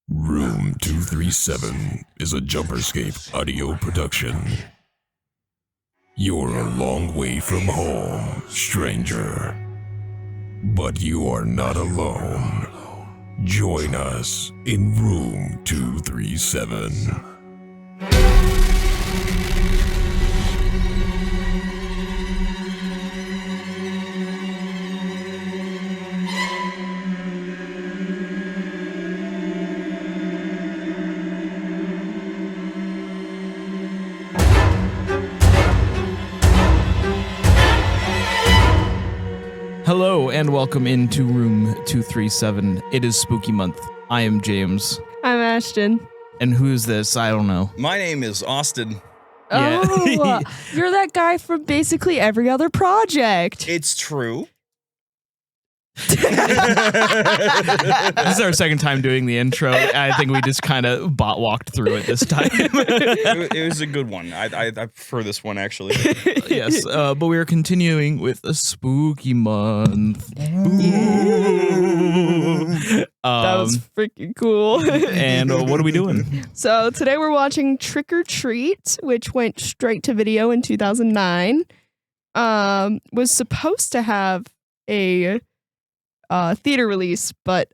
Room 237 is a Jumperscape audio production. You're a long way from home, stranger. But you are not alone. Join us in Room 237. Hello and welcome into Room 237. It is Spooky Month. I am James. I'm Ashton. And who's this? I don't know. My name is Austin. Yeah. Oh, you're that guy from basically every other project. It's true. This is our second time doing the intro. I think we just kind of bot walked through it this time. It was a good one. I prefer this one, actually. Yes, but we are continuing with a Spooky Month. That was freaking cool. And what are we doing? So today we're watching Trick or Treat, which went straight to video in 2009. Was supposed to have a theater release, but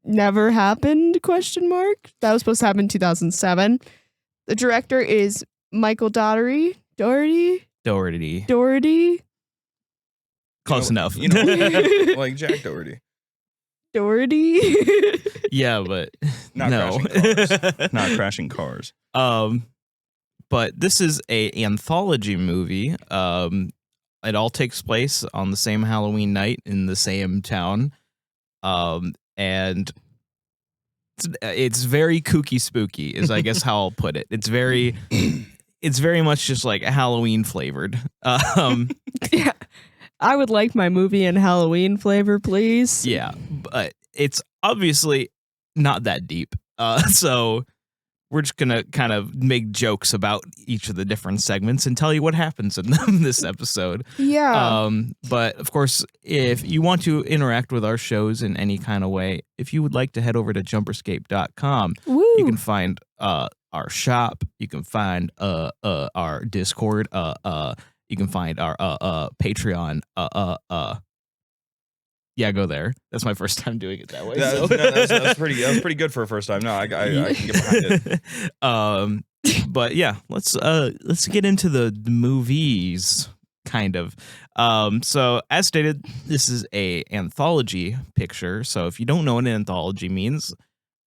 never happened, ? That was supposed to happen in 2007. The director is Michael Dougherty. Close enough. You know, like Jack Dougherty. Dougherty. Yeah, but Not no. crashing cars. Not crashing cars. But this is a anthology movie. It all takes place on the same Halloween night in the same town. And it's very kooky spooky is I guess how I'll put it. It's very much just like Halloween flavored. Yeah. I would like my movie in Halloween flavor, please. Yeah, but it's obviously not that deep. So we're just going to kind of make jokes about each of the different segments and tell you what happens in them this episode. Yeah. But of course, if you want to interact with our shows in any kind of way, if you would like to head over to jumperscape.com, Woo. you can find our shop, you can find our Discord, you can find our Patreon, yeah, go there. That's my first time doing it that way. That was pretty good for a first time. No, I can get behind it. But yeah, let's get into the movies, kind of. So as stated, this is a anthology picture. So if you don't know what an anthology means,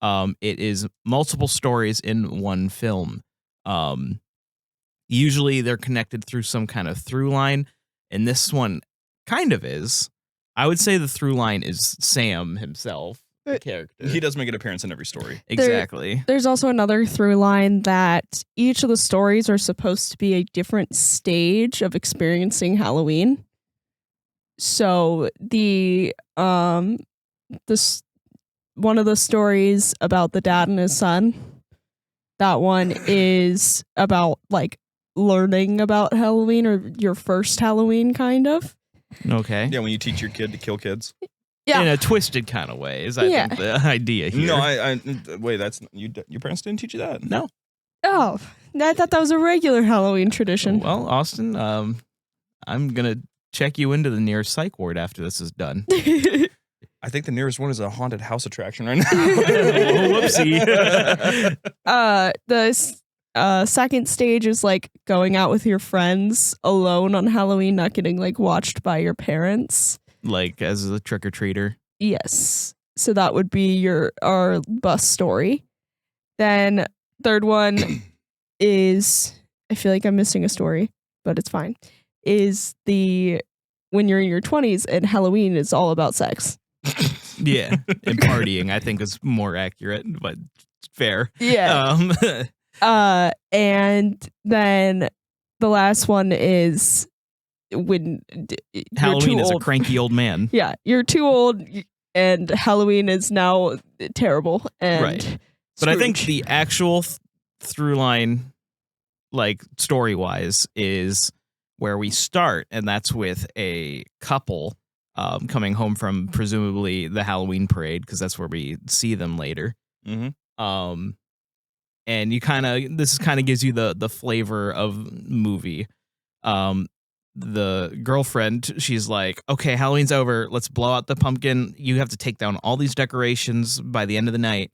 it is multiple stories in one film. Usually they're connected through some kind of through line, and this one kind of is. I would say the through line is Sam himself, the character. He does make an appearance in every story. Exactly. There's also another through line that each of the stories are supposed to be a different stage of experiencing Halloween. So one of the stories about the dad and his son, that one is about like learning about Halloween or your first Halloween, kind of. Okay. Yeah, when you teach your kid to kill kids. Yeah. In a twisted kind of way is I think the idea here. No, I wait. That's your parents didn't teach you that. No. Oh, I thought that was a regular Halloween tradition. Well, Austin, I'm gonna check you into the nearest psych ward after this is done. I think the nearest one is a haunted house attraction right now. Whoopsie. The second stage is like going out with your friends alone on Halloween, not getting like watched by your parents. Like as a trick-or-treater. Yes. So that would be our bus story. Then third one is, I feel like I'm missing a story, but it's fine. Is when you're in your 20s and Halloween is all about sex. Yeah. And partying, I think is more accurate, but fair. Yeah. And then the last one is when Halloween you're is too a old. cranky old man. Yeah, you're too old, and Halloween is now terrible. And Right. But I think the actual through line, like story wise, is where we start, and that's with a couple coming home from presumably the Halloween parade, because that's where we see them later. Mm-hmm. And this kind of gives you the flavor of movie. The girlfriend, she's like, okay, Halloween's over. Let's blow out the pumpkin. You have to take down all these decorations by the end of the night.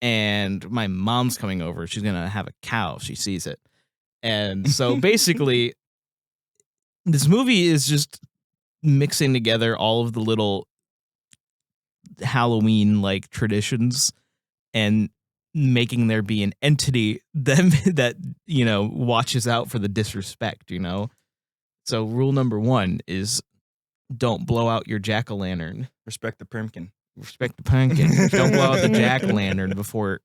And my mom's coming over. She's going to have a cow if she sees it. And so basically, this movie is just mixing together all of the little Halloween like traditions and making there be an entity that watches out for the disrespect. So rule number 1 is don't blow out your jack-o'-lantern. Respect the pumpkin. Respect the pumpkin. Don't blow out the jack-o'-lantern before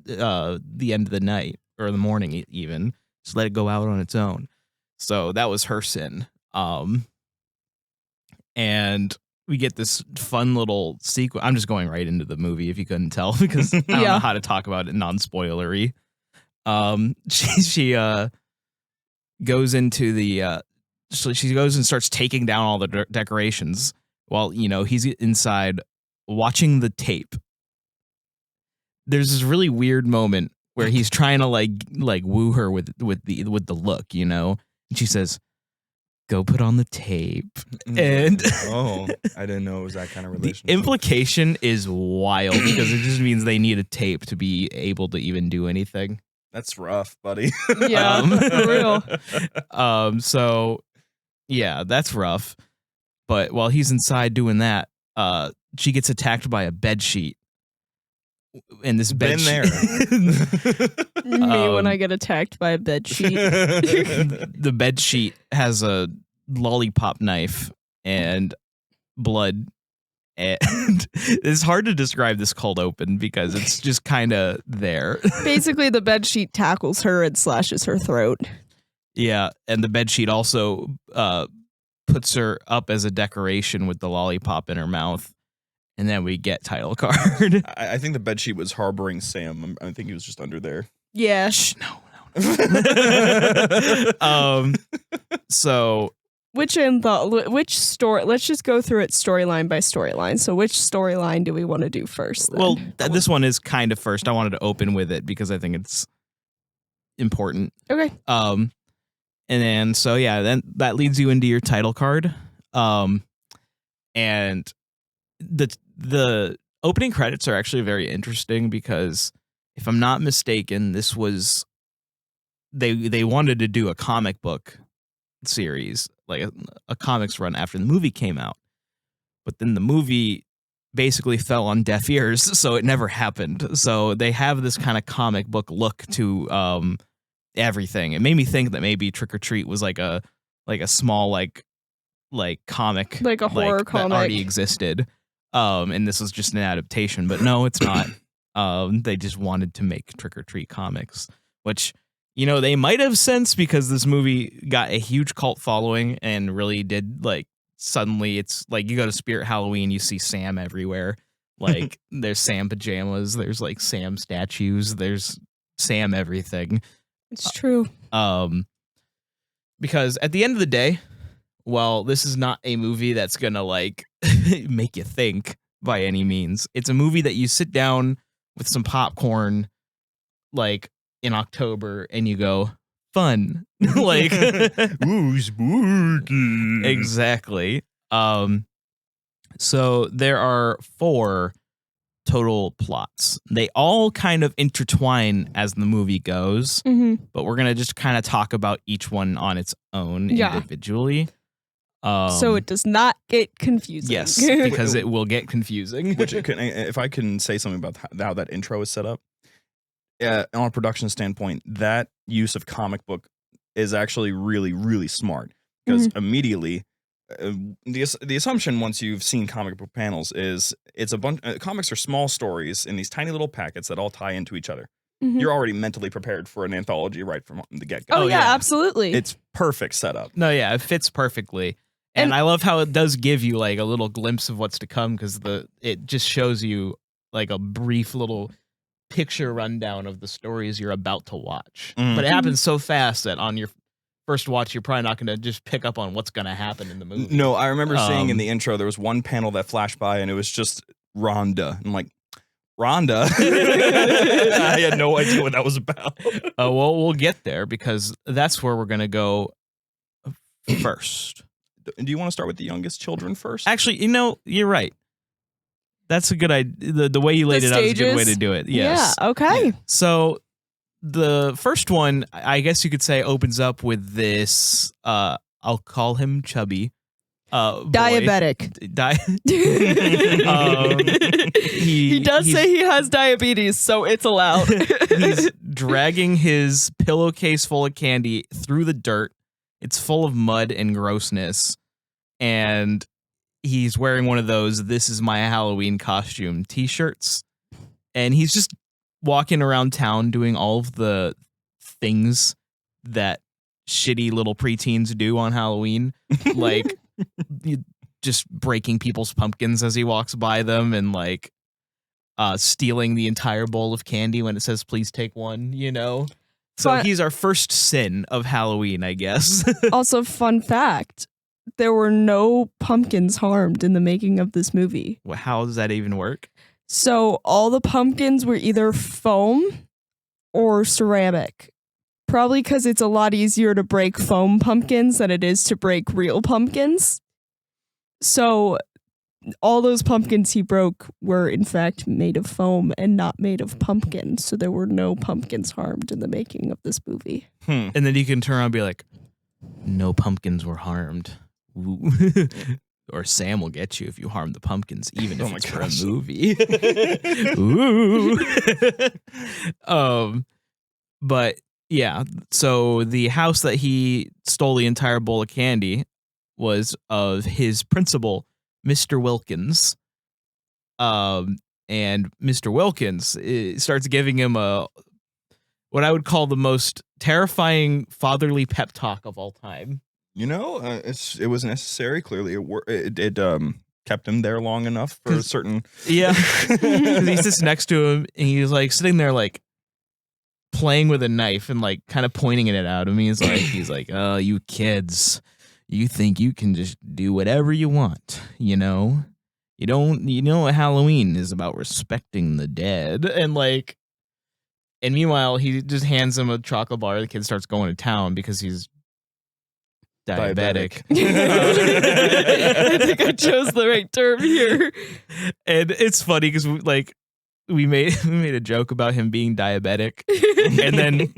the end of the night or the morning even. Just let it go out on its own. So that was her sin. And we get this fun little sequence. I'm just going right into the movie if you couldn't tell, because I don't know how to talk about it non-spoilery. She goes into the so she goes and starts taking down all the decorations while he's inside watching the tape. There's this really weird moment where he's trying to like woo her with the look, and she says, go put on the tape. And oh, I didn't know it was that kind of relationship. The implication is wild because it just means they need a tape to be able to even do anything. That's rough, buddy. Yeah, for real. So yeah, that's rough. But while he's inside doing that, she gets attacked by a bed sheet. And this bed there. Me when I get attacked by a bed sheet. The bed sheet has a lollipop knife and blood, and it's hard to describe this cold open because it's just kind of there. Basically, the bed sheet tackles her and slashes her throat. Yeah, and the bed sheet also puts her up as a decoration with the lollipop in her mouth. And then we get title card. I think the bedsheet was harboring Sam. I think he was just under there. Yeah. Shh, no. So which story? Let's just go through it storyline by storyline. So which storyline do we want to do first? Then? Well, this one is kind of first. I wanted to open with it because I think it's important. Okay. And then then that leads you into your title card. And the opening credits are actually very interesting because if I'm not mistaken, this was they wanted to do a comic book series, like a comics run after the movie came out. But then the movie basically fell on deaf ears, so it never happened. So they have this kind of comic book look to everything. It made me think that maybe Trick or Treat was like a small like comic, like a horror comic that already existed. And this was just an adaptation, but no, it's not. They just wanted to make Trick or Treat comics, which, they might have since, because this movie got a huge cult following and really did, suddenly it's like you go to Spirit Halloween, you see Sam everywhere. Like, there's Sam pajamas, there's, Sam statues, there's Sam everything. It's true. Because at the end of the day, well, this is not a movie that's gonna make you think by any means. It's a movie that you sit down with some popcorn in October and you go, fun. Ooh, spooky. Exactly. So there are 4 total plots. They all kind of intertwine as the movie goes, but we're gonna just kind of talk about each one on its own individually. So it does not get confusing. Yes, because it will get confusing. Which if I can say something about how that intro is set up, on a production standpoint, that use of comic book is actually really, really smart. Because immediately, the assumption once you've seen comic book panels is it's a bunch. Comics are small stories in these tiny little packets that all tie into each other. You're already mentally prepared for an anthology right from the get-go. Oh yeah, absolutely. It's perfect setup. No, yeah, it fits perfectly. And I love how it does give you a little glimpse of what's to come, because it just shows you a brief little picture rundown of the stories you're about to watch. But it happens so fast that on your first watch, you're probably not going to just pick up on what's going to happen in the movie. No, I remember seeing in the intro there was one panel that flashed by, and it was just Rhonda. I'm like, Rhonda? I had no idea what that was about. Well, we'll get there because that's where we're going to go first. Do you want to start with the youngest children first? Actually, you're right. That's a good idea. The way you laid it out is a good way to do it. Yes. Yeah, okay. So the first one, I guess you could say, opens up with this, I'll call him Chubby. Diabetic. He does say he has diabetes, so it's allowed. He's dragging his pillowcase full of candy through the dirt. It's full of mud and grossness. And he's wearing one of those "This is my Halloween costume" t-shirts. And he's just walking around town doing all of the things that shitty little preteens do on Halloween. Like just breaking people's pumpkins as he walks by them and like stealing the entire bowl of candy when it says "please take one," So But- he's our first sin of Halloween, I guess. Also, fun fact, there were no pumpkins harmed in the making of this movie. Well, how does that even work? So all the pumpkins were either foam or ceramic. Probably because it's a lot easier to break foam pumpkins than it is to break real pumpkins. So all those pumpkins he broke were in fact made of foam and not made of pumpkin. So there were no pumpkins harmed in the making of this movie. And then you can turn around and be like, no pumpkins were harmed. Ooh. Or Sam will get you if you harm the pumpkins, even if it's for a movie. Ooh. But yeah, so the house that he stole the entire bowl of candy was of his principal, Mr. Wilkins. And Mr. Wilkins starts giving him what I would call the most terrifying fatherly pep talk of all time. It was necessary. Clearly, it kept him there long enough for a certain. Yeah, 'cause he sits next to him and he's like sitting there like playing with a knife and like kind of pointing it at him. He's like, "Oh, you kids, you think you can just do whatever you want, You don't. You know what Halloween is about? Respecting the dead." And meanwhile, he just hands him a chocolate bar. The kid starts going to town because he's diabetic. I think I chose the right term here. And it's funny because we made a joke about him being diabetic, and then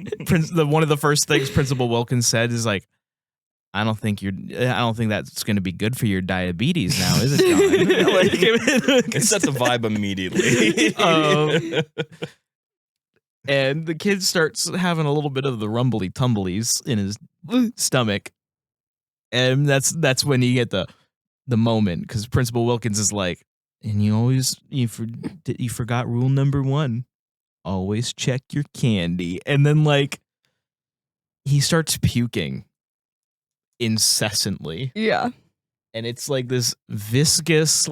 one of the first things Principal Wilkins said is like, I don't think that's going to be good for your diabetes now, is it, John? It sets a vibe immediately. And the kid starts having a little bit of the rumbly tumblies in his stomach. And that's when you get the moment, because Principal Wilkins is like, and you forgot rule number 1, always check your candy. And then he starts puking incessantly. Yeah. And it's like this viscous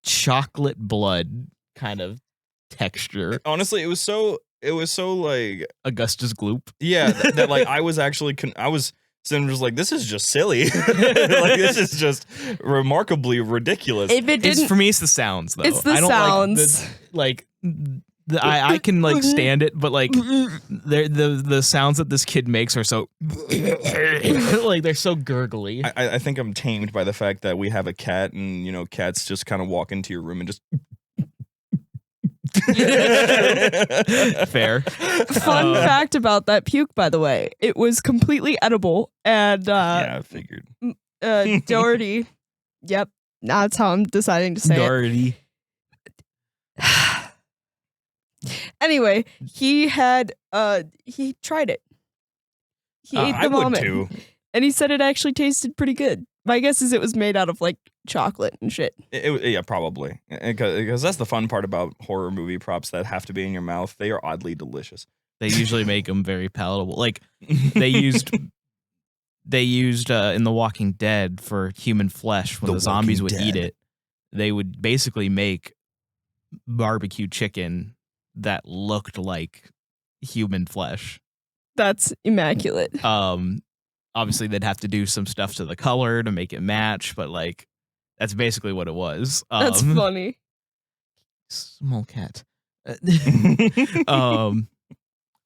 chocolate blood kind of texture. Honestly, it was so Augustus Gloop. Yeah, that I was actually I was sitting just like, this is just silly. This is just remarkably ridiculous. If it didn't, For me, it's the sounds though. It's the I don't sounds. I can stand it, but the sounds that this kid makes are so they're so gurgly. I think I'm tamed by the fact that we have a cat, and cats just kind of walk into your room and just. Fair. Fun fact about that puke, by the way, it was completely edible, and yeah, I figured. Doherty. Yep, that's how I'm deciding to say Doherty. it. Anyway, he tried it. He ate the I would vomit, too. and he said it actually tasted pretty good. My guess is it was made out of chocolate and shit. Yeah, probably. Because that's the fun part about horror movie props that have to be in your mouth. They are oddly delicious. They usually make them very palatable. They used in The Walking Dead for human flesh when the zombies would eat it. They would basically make barbecue chicken that looked like human flesh. That's immaculate. obviously they'd have to do some stuff to the color to make it match, but like that's basically what it was. That's funny. Small cat.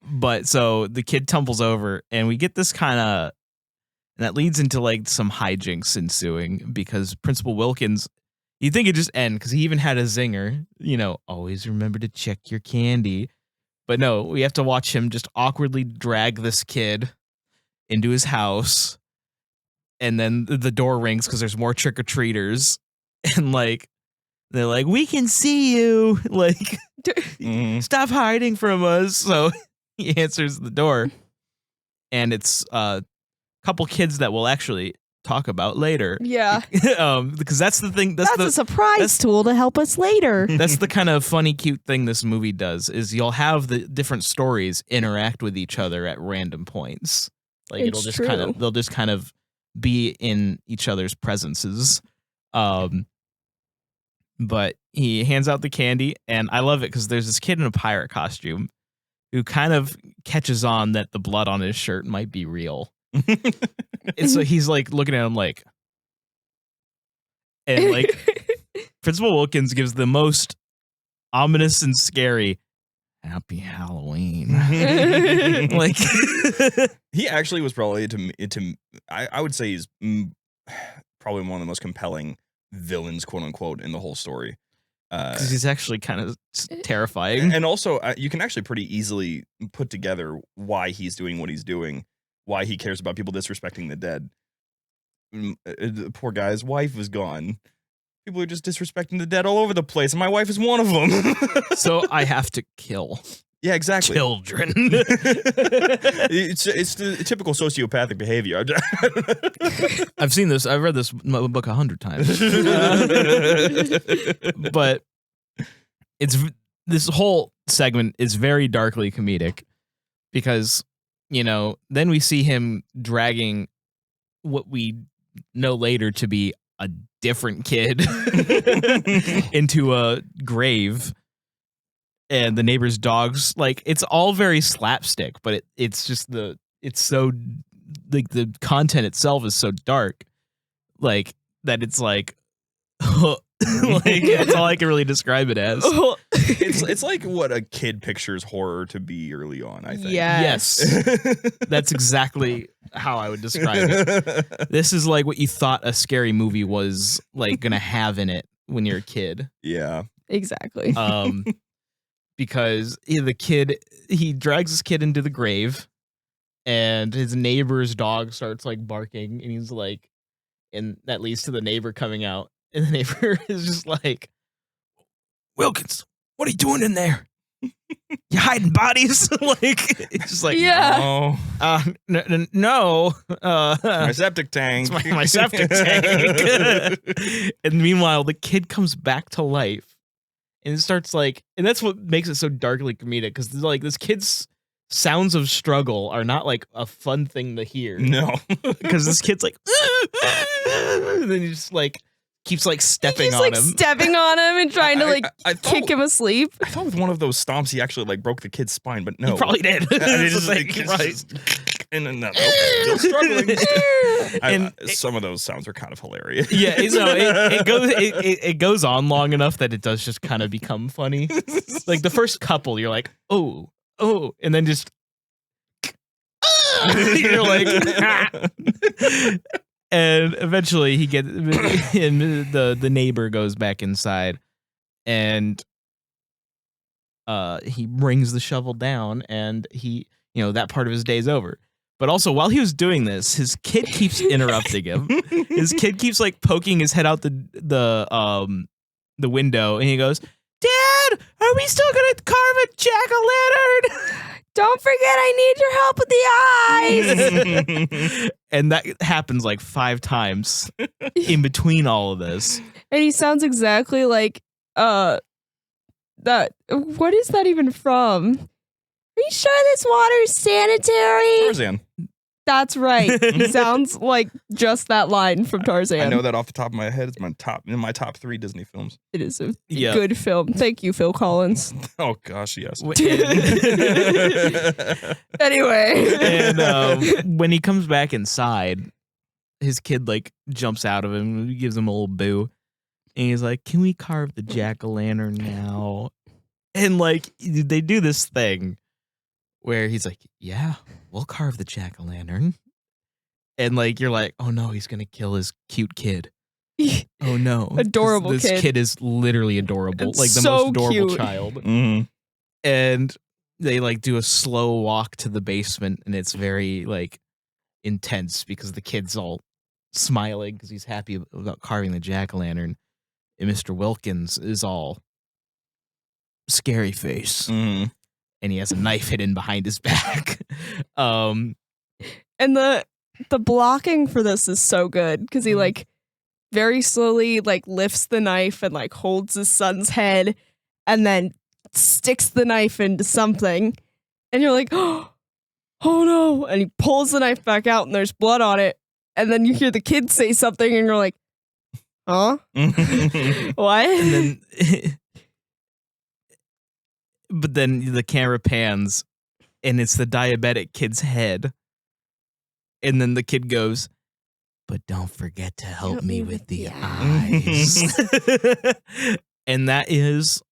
But so the kid tumbles over, and we get this kind of, and that leads into like some hijinks ensuing because Principal Wilkins, you'd think it'd just end because he even had a zinger, always remember to check your candy. But no, we have to watch him just awkwardly drag this kid into his house, and then the door rings because there's more trick-or-treaters, and like they're like, we can see you, like stop hiding from us. So he answers the door, and it's a couple kids that we'll actually talk about later. Yeah. Because that's the thing. That's a surprise tool to help us later. That's the kind of funny, cute thing this movie does is you'll have the different stories interact with each other at random points. Like It's true. they'll just kind of be in each other's presences. But he hands out the candy, and I love it because there's this kid in a pirate costume who kind of catches on that the blood on his shirt might be real. And so he's like looking at him like, and like Principal Wilkins gives the most ominous and scary Happy Halloween. Like he actually was probably I would say he's probably one of the most compelling villains, quote unquote, in the whole story. Because he's actually kind of terrifying. And also, you can actually pretty easily put together why he's doing what he's doing, why he cares about people disrespecting the dead. The poor guy's wife was gone. People are just disrespecting the dead all over the place, and my wife is one of them. So I have to kill yeah, exactly. children. It's the typical sociopathic behavior. I've seen this. I've read this book 100 times. But this whole segment is very darkly comedic because, then we see him dragging what we know later to be a different kid into a grave. And the neighbor's dogs, like, it's all very slapstick, but it's just it's so, like, the content itself is so dark, like, that it's like, like, that's all I can really describe it as. It's like what a kid pictures horror to be early on, I think. Yes. That's exactly how I would describe it. This is like what you thought a scary movie was, like, gonna have in it when you're a kid. Yeah. Exactly. Because he drags this kid into the grave, and his neighbor's dog starts like barking, and he's like, and that leads to the neighbor coming out, and the neighbor is just like, Wilkins, what are you doing in there? You hiding bodies? Like, it's just like, Yeah. no, My septic tank. it's my septic tank. And meanwhile, the kid comes back to life. And it starts like, and that's what makes it so darkly comedic, because like this kid's sounds of struggle are not like a fun thing to hear. No. Because this kid's like, and then he just like keeps like stepping He's on like him. stepping on him and trying to like I thought- kick him asleep. I thought with one of those stomps he actually like broke the kid's spine, but no. He probably did. And It's it's like, like, right. and then nope, still struggling. And Some of those sounds are kind of hilarious. Yeah, it goes on long enough that it does just kind of become funny. Like the first couple, you're like, oh, and then just you're like, and eventually he gets, and the neighbor goes back inside, and he brings the shovel down, and he, that part of his day's over. But also, while he was doing this, his kid keeps interrupting him. His kid keeps like poking his head out the window, and he goes, "Dad, are we still gonna carve a jack-o'-lantern?" Don't forget, I need your help with the eyes. And that happens like 5 times in between all of this. And he sounds exactly like that. What is that even from? Are you sure this water is sanitary? Tarzan. That's right. He sounds like just that line from Tarzan. I know that off the top of my head. It's in my top 3 Disney films. It is a good film. Thank you, Phil Collins. Oh gosh, yes. Anyway. And when he comes back inside, his kid like jumps out of him, gives him a little boo, and he's like, "Can we carve the jack-o'-lantern now?" And like they do this thing where he's like, "Yeah, we'll carve the jack-o'-lantern," and like you're like, "Oh no, he's gonna kill his cute kid." Oh no, Adorable this kid. kid is literally adorable, It's like the so most adorable cute. child. Mm-hmm. And they like do a slow walk to the basement, and it's very like intense because the kid's all smiling because he's happy about carving the jack-o'-lantern, and Mr. Wilkins is all scary face, Mm-hmm. and he has a knife hidden behind his back. And the blocking for this is so good because he like very slowly like lifts the knife and like holds his son's head and then sticks the knife into something, and you're like, oh no, and he pulls the knife back out and there's blood on it, and then you hear the kid say something and you're like, huh? What? And then but then the camera pans and it's the diabetic kid's head, and then the kid goes, "But don't forget to help me with the eyes." And that is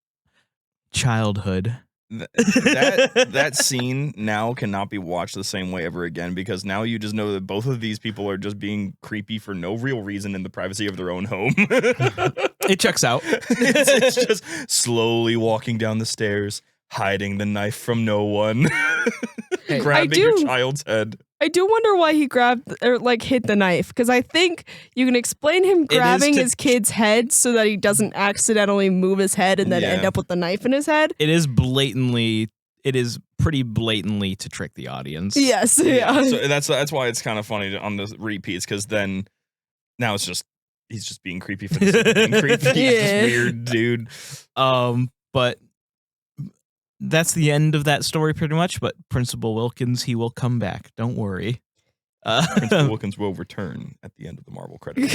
childhood. That scene now cannot be watched the same way ever again, because now you just know that both of these people are just being creepy for no real reason in the privacy of their own home. It checks out. It's just slowly walking down the stairs, hiding the knife from no one, grabbing your child's head. I do wonder why he grabbed or like hit the knife, because I think you can explain him grabbing his kid's head so that he doesn't accidentally move his head and then end up with the knife in his head. It is pretty blatantly to trick the audience. Yes, yeah. So that's why it's kind of funny on the repeats, because then now it's just he's just being creepy for the sake of being creepy. He's just weird dude. But that's the end of that story pretty much, but Principal Wilkins, he will come back. Don't worry. Principal Wilkins will return at the end of the Marvel credits.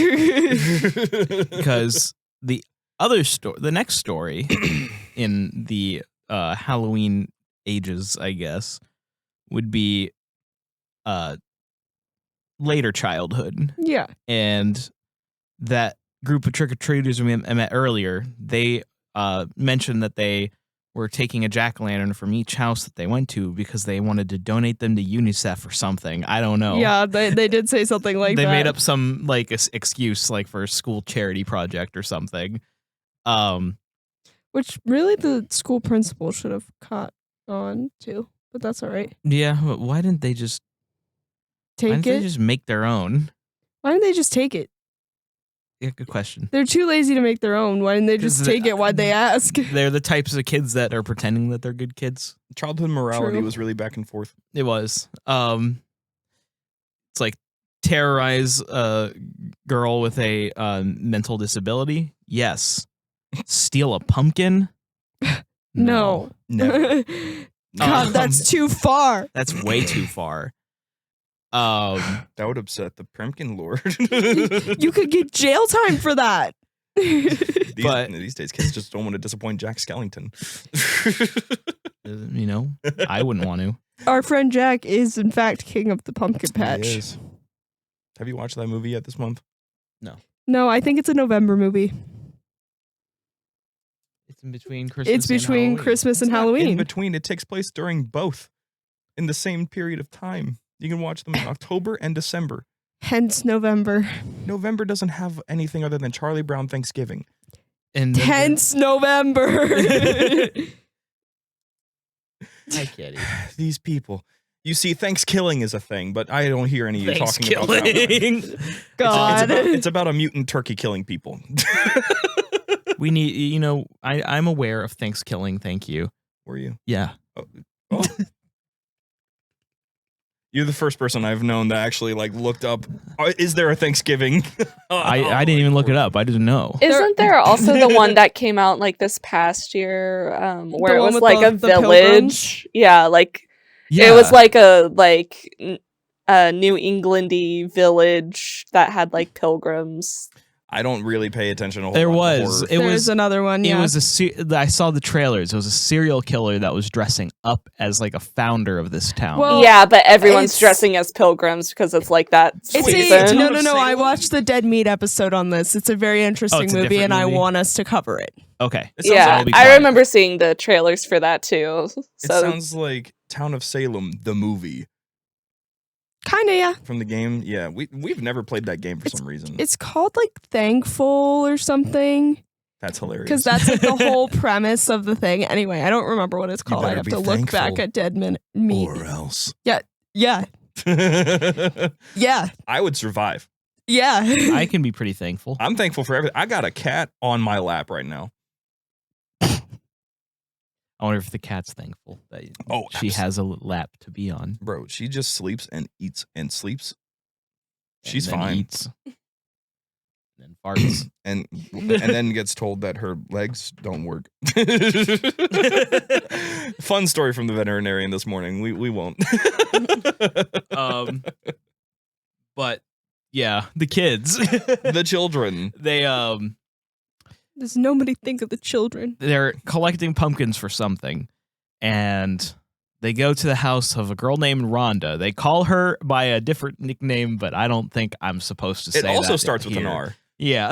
Because the next story in the Halloween ages, I guess, would be later childhood. Yeah. And that group of trick-or-treaters we met earlier, they mentioned that they were taking a jack-o'-lantern from each house that they went to because they wanted to donate them to UNICEF or something. I don't know. Yeah, they did say something like that. They made up some like excuse like for a school charity project or something. Which really the school principal should have caught on to, but that's all right. Yeah, but why didn't they just They just make their own? Why didn't they just take it? Yeah, good question. They're too lazy to make their own. Why didn't they just take it? Why'd they ask? They're the types of kids that are pretending that they're good kids. Childhood morality True. was really back and forth. It was. It's like terrorize a girl with a mental disability. Yes. Steal a pumpkin. No. Never. God, that's too far. That's way too far. That would upset the Pumpkin Lord. You could get jail time for that. These days, kids just don't want to disappoint Jack Skellington. I wouldn't want to. Our friend Jack is, in fact, king of the pumpkin patch. He is. Have you watched that movie yet this month? No, I think it's a November movie. It's in between Christmas. It's between and Christmas and It's not Halloween. in between. It takes place during both in the same period of time. You can watch them in October and December. Hence November. November doesn't have anything other than Charlie Brown Thanksgiving. And Hence November. Hi, Kitty. These people. You see, Thanksgiving is a thing, but I don't hear any of you talking about that one. Thanksgiving. God. It's about a mutant turkey killing people. We need, I'm aware of Thanksgiving. Thank you. Were you? Yeah. Oh. You're the first person I've known that actually looked up. Is there a Thanksgiving? I didn't even look it up. I didn't know. Isn't there also the one that came out this past year, where The it one was with a the village? pilgrims? Yeah, Yeah. it was New Englandy village that had like pilgrims. I don't really pay attention to There horror. was. It There's was another one. It Yeah. was I saw the trailers. It was a serial killer that was dressing up as like a founder of this town. Well, Yeah, but everyone's it's- dressing as pilgrims because it's like that It's season. no. I watched the Dead Meat episode on this. It's a very interesting it's a movie, different and I movie? want us to cover it. Okay. It sounds Yeah, be I quiet. remember seeing the trailers for that too. It So sounds like Town of Salem, the movie Kinda, yeah. from the game. Yeah, we've never played that game for some reason. It's called like Thankful or something, That's hilarious. because that's like the whole premise of the thing. Anyway, I don't remember what it's called. I better have be to look back thankful. at Dead Meat. or else. Yeah, yeah, I would survive. yeah. I can be pretty thankful. I'm thankful for everything. I got a cat on my lap right now. I wonder if the cat's thankful that she has a lap to be on. Bro, she just sleeps and eats and sleeps. She's and then fine. Eats, and then farts. and then gets told that her legs don't work. Fun story from the veterinarian this morning. We won't. But yeah, the kids. The children. They Does nobody think of the children? they're collecting pumpkins for something, and they go to the house of a girl named Rhonda. They call her by a different nickname, but I don't think I'm supposed to say It that. also starts with an here. R. Yeah.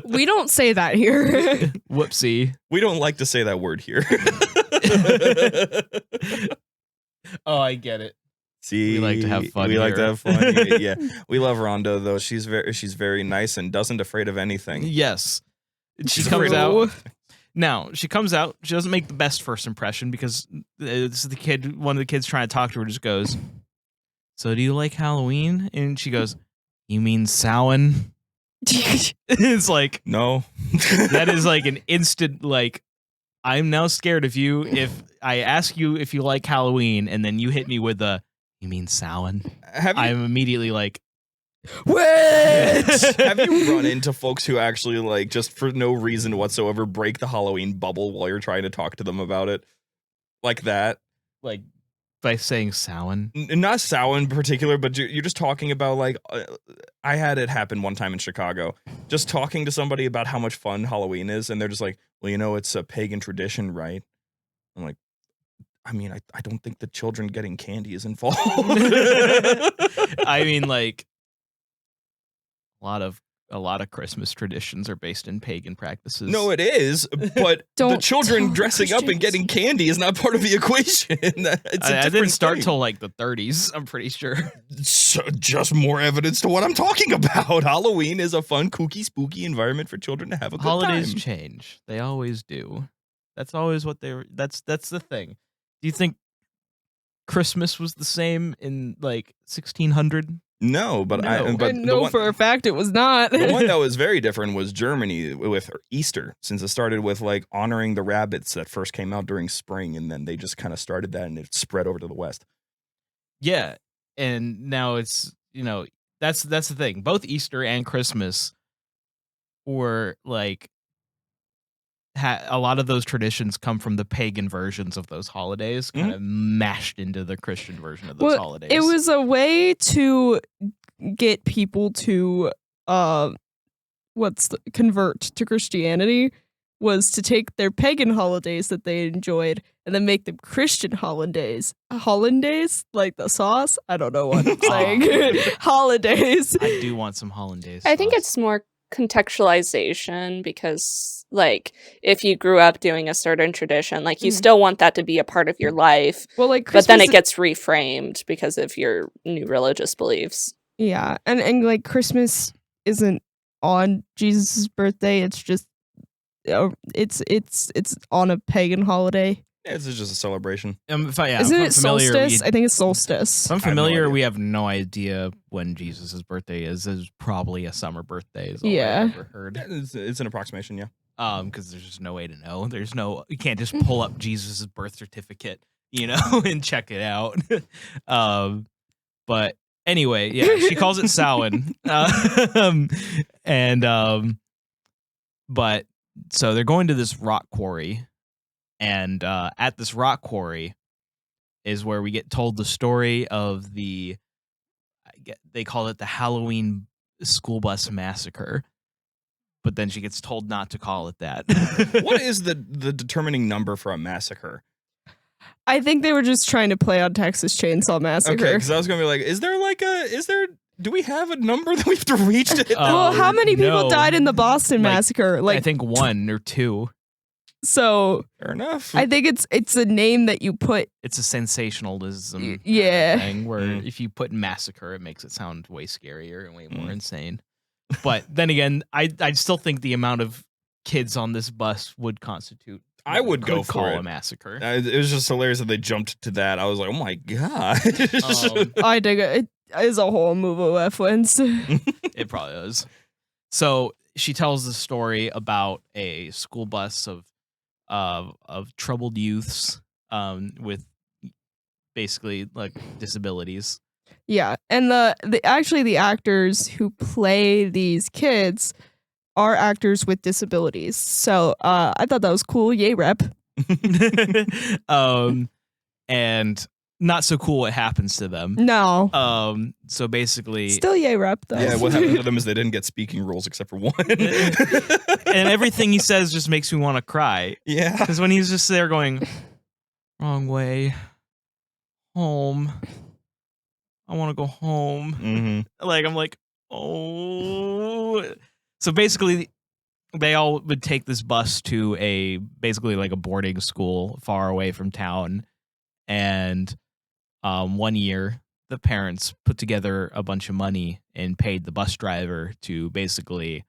We don't say that here. Whoopsie. We don't like to say that word here. Oh, I get it. See, We like to have fun We like to here. have fun. Yeah, we love Rhonda though. She's very nice and doesn't afraid of anything. Yes. She She's comes afraid out. of- Now, she comes out. She doesn't make the best first impression because this is the kid, one of the kids trying to talk to her just goes, "So do you like Halloween?" And she goes, "You mean Samhain?" It's like, No, that is like an instant, like, I'm now scared of you if I ask you if you like Halloween and then you hit me with a, "You mean Samhain?" Have you, I'm immediately like, Witch! have you run into folks who actually like just for no reason whatsoever break the Halloween bubble while you're trying to talk to them about it, like that? like, by saying Samhain. Not Samhain in particular, but you're just talking about like I had it happen one time in Chicago. Just talking to somebody about how much fun Halloween is, and they're just like, "Well, you know, it's a pagan tradition, right?" I'm like, I mean, I don't think the children getting candy is involved. I mean, like, a lot of Christmas traditions are based in pagan practices. No, it is, but the Don't children tell dressing up and Christians. getting candy is not part of the equation. It's a I didn't different start thing. till like the 30s. I'm pretty sure. So just more evidence to what I'm talking about. Halloween is a fun, kooky, spooky environment for children to have a good Holidays time. change. They always do. That's always what they were. That's the thing. Do you think Christmas was the same in like 1600? No, but No. I the know one, for a fact it was not. the one that was very different was Germany with Easter, since it started with like honoring the rabbits that first came out during spring, and then they just kind of started that and it spread over to the west. Yeah, and now it's, that's the thing. Both Easter and Christmas were like a lot of those traditions come from the pagan versions of those holidays, kind of mashed into the Christian version of those Well, holidays. It was a way to get people to convert to Christianity, was to take their pagan holidays that they enjoyed and then make them Christian holidays. Hollandaise, like the sauce. I don't know what I'm saying. Holidays. I do want some hollandaise. I think sauce. it's more contextualization because like if you grew up doing a certain tradition, like you Mhm. still want that to be a part of your life, Well, like but then Christmas it gets reframed because of your new religious beliefs. Yeah, and like Christmas isn't on Jesus' birthday. It's just it's on a pagan holiday. Yeah, it's just a celebration. If Isn't I'm it familiar, solstice? I think it's solstice. If I'm I have no familiar, idea. we have no idea when Jesus' birthday is. It's probably a summer birthday. Is all Yeah. I've ever heard. Yeah, it's an approximation, yeah. Because there's just no way to know. You can't just pull up Jesus' birth certificate, and check it out. But anyway, yeah, she calls it Samhain. But so they're going to this rock quarry, and at this rock quarry, is where we get told the story of they call it the Halloween school bus massacre, but then she gets told not to call it that. What is the determining number for a massacre? I think they were just trying to play on Texas Chainsaw Massacre. Okay, because I was gonna be like, do we have a number that we have to reach to hit that? Well, how many people no. died in the Boston Massacre? I think 1 or 2. So Fair enough. I think it's a name that you put. It's a sensationalism Yeah. thing where if you put massacre, it makes it sound way scarier and way more insane. But then again, I still think the amount of kids on this bus would constitute. I would go call for a it. massacre. It was just hilarious that they jumped to that. I was like, oh my god. I think it is a whole movie reference. It probably is. So she tells the story about a school bus of troubled youths with basically like disabilities. Yeah, and the actually the actors who play these kids are actors with disabilities. So I thought that was cool. Yay, rep. And not so cool what happens to them. No. So basically Still yay, rep though. Yeah, what happened to them is they didn't get speaking roles except for one. and everything he says just makes me want to cry. Yeah. Because when he's just there going, wrong way, home, I want to go home. Mm-hmm. Like, I'm like, oh. So basically, they all would take this bus to basically like a boarding school far away from town. And one year, the parents put together a bunch of money and paid the bus driver to basically.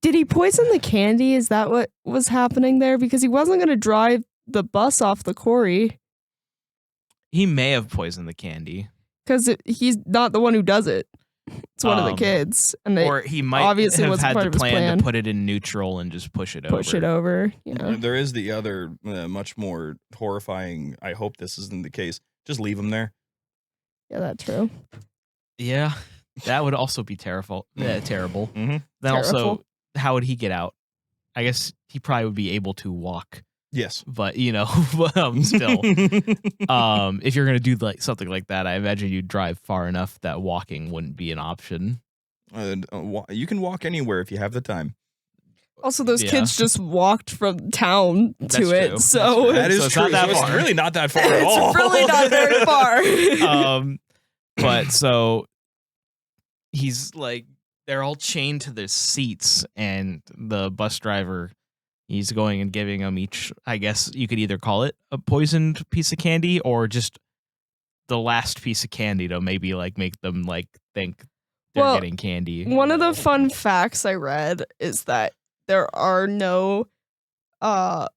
Did he poison the candy? Is that what was happening there? Because he wasn't going to drive the bus off the quarry. He may have poisoned the candy. Because he's not the one who does it. It's one of the kids. And Or he might obviously have wasn't had part the of his plan plan. to put it in neutral and just push it over. Yeah. There is the other, much more horrifying, I hope this isn't the case, just leave them there. Yeah, that's true. Yeah, that would also be terrible. Terrible. Mm-hmm. Then also, Terrible. how would he get out? I guess he probably would be able to walk, Yes. but still, if you're gonna do like something like that, I imagine you'd drive far enough that walking wouldn't be an option. You can walk anywhere if you have the time. Also, those Yeah. kids just walked from town That's to it. true. So That is So it's true. not that So it's far. really not that far at all. it's really not very far. But so he's like, they're all chained to their seats, and the bus driver, he's going and giving them each, I guess you could either call it a poisoned piece of candy or just the last piece of candy to maybe like make them like think they're Well, getting candy. One of the fun facts I read is that there are no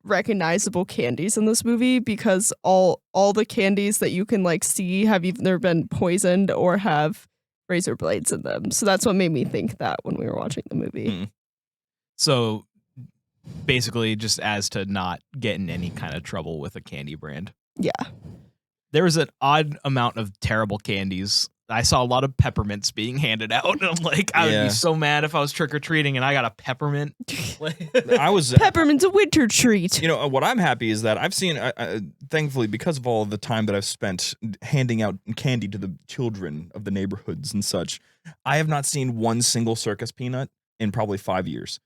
recognizable candies in this movie because all the candies that you can like see have either been poisoned or have razor blades in them. So that's what made me think that when we were watching the movie. So basically just as to not get in any kind of trouble with a candy brand. Yeah. There was an odd amount of terrible candies. I saw a lot of peppermints being handed out, and I'm like, I would Yeah. be so mad if I was trick-or-treating and I got a peppermint. I was Peppermint's a winter treat. You know, what I'm happy is that I've seen, thankfully, because of all the time that I've spent handing out candy to the children of the neighborhoods and such, I have not seen one single circus peanut in probably 5 years.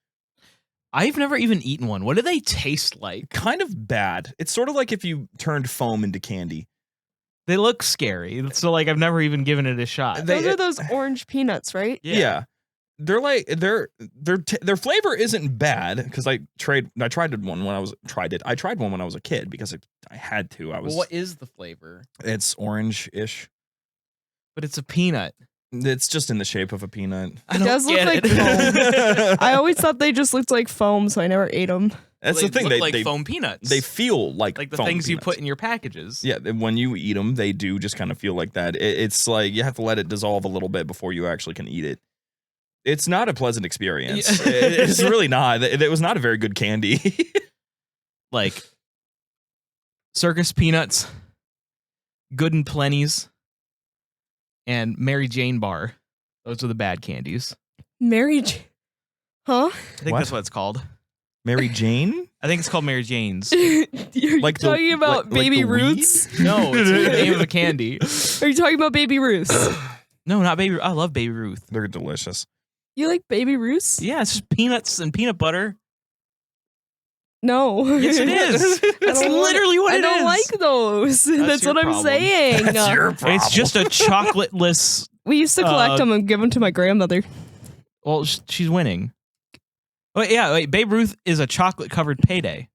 I've never even eaten one. What do they taste like? Kind of bad. It's sort of like if you turned foam into candy. They look scary. So like I've never even given it a shot. Those are those orange peanuts, right? Yeah. They're like their flavor isn't bad because I tried one when I was a kid because I had to. Well, what is the flavor? It's orange-ish. But it's a peanut. It's just in the shape of a peanut. It does look like foam. I always thought they just looked like foam, so I never ate them. That's They the thing. look They like they, foam peanuts. they feel like the foam things you peanuts. put in your packages. Yeah, when you eat them, they do just kind of feel like that. It's like you have to let it dissolve a little bit before you actually can eat it. It's not a pleasant experience. Yeah. It's really not. It was not a very good candy. Like circus peanuts, Good and Plenty's, and Mary Jane bar. Those are the bad candies. Huh? I think What? that's what it's called. Mary Jane? I think it's called Mary Jane's. You're Like the- talking about like Baby the weed? Ruths? No, it's the name of a candy. Are you talking about Baby Ruths? No, not Baby. I love Baby Ruth. They're delicious. You like Baby Ruths? Yeah, it's just peanuts and peanut butter. No. Yes, it is. That's don't want- literally what it is. I don't like those. That's your what I'm problem. saying. That's your problem. It's just a chocolateless. We used to collect them and give them to my grandmother. Well, she's winning. Wait, yeah. Wait, Babe Ruth is a chocolate-covered payday.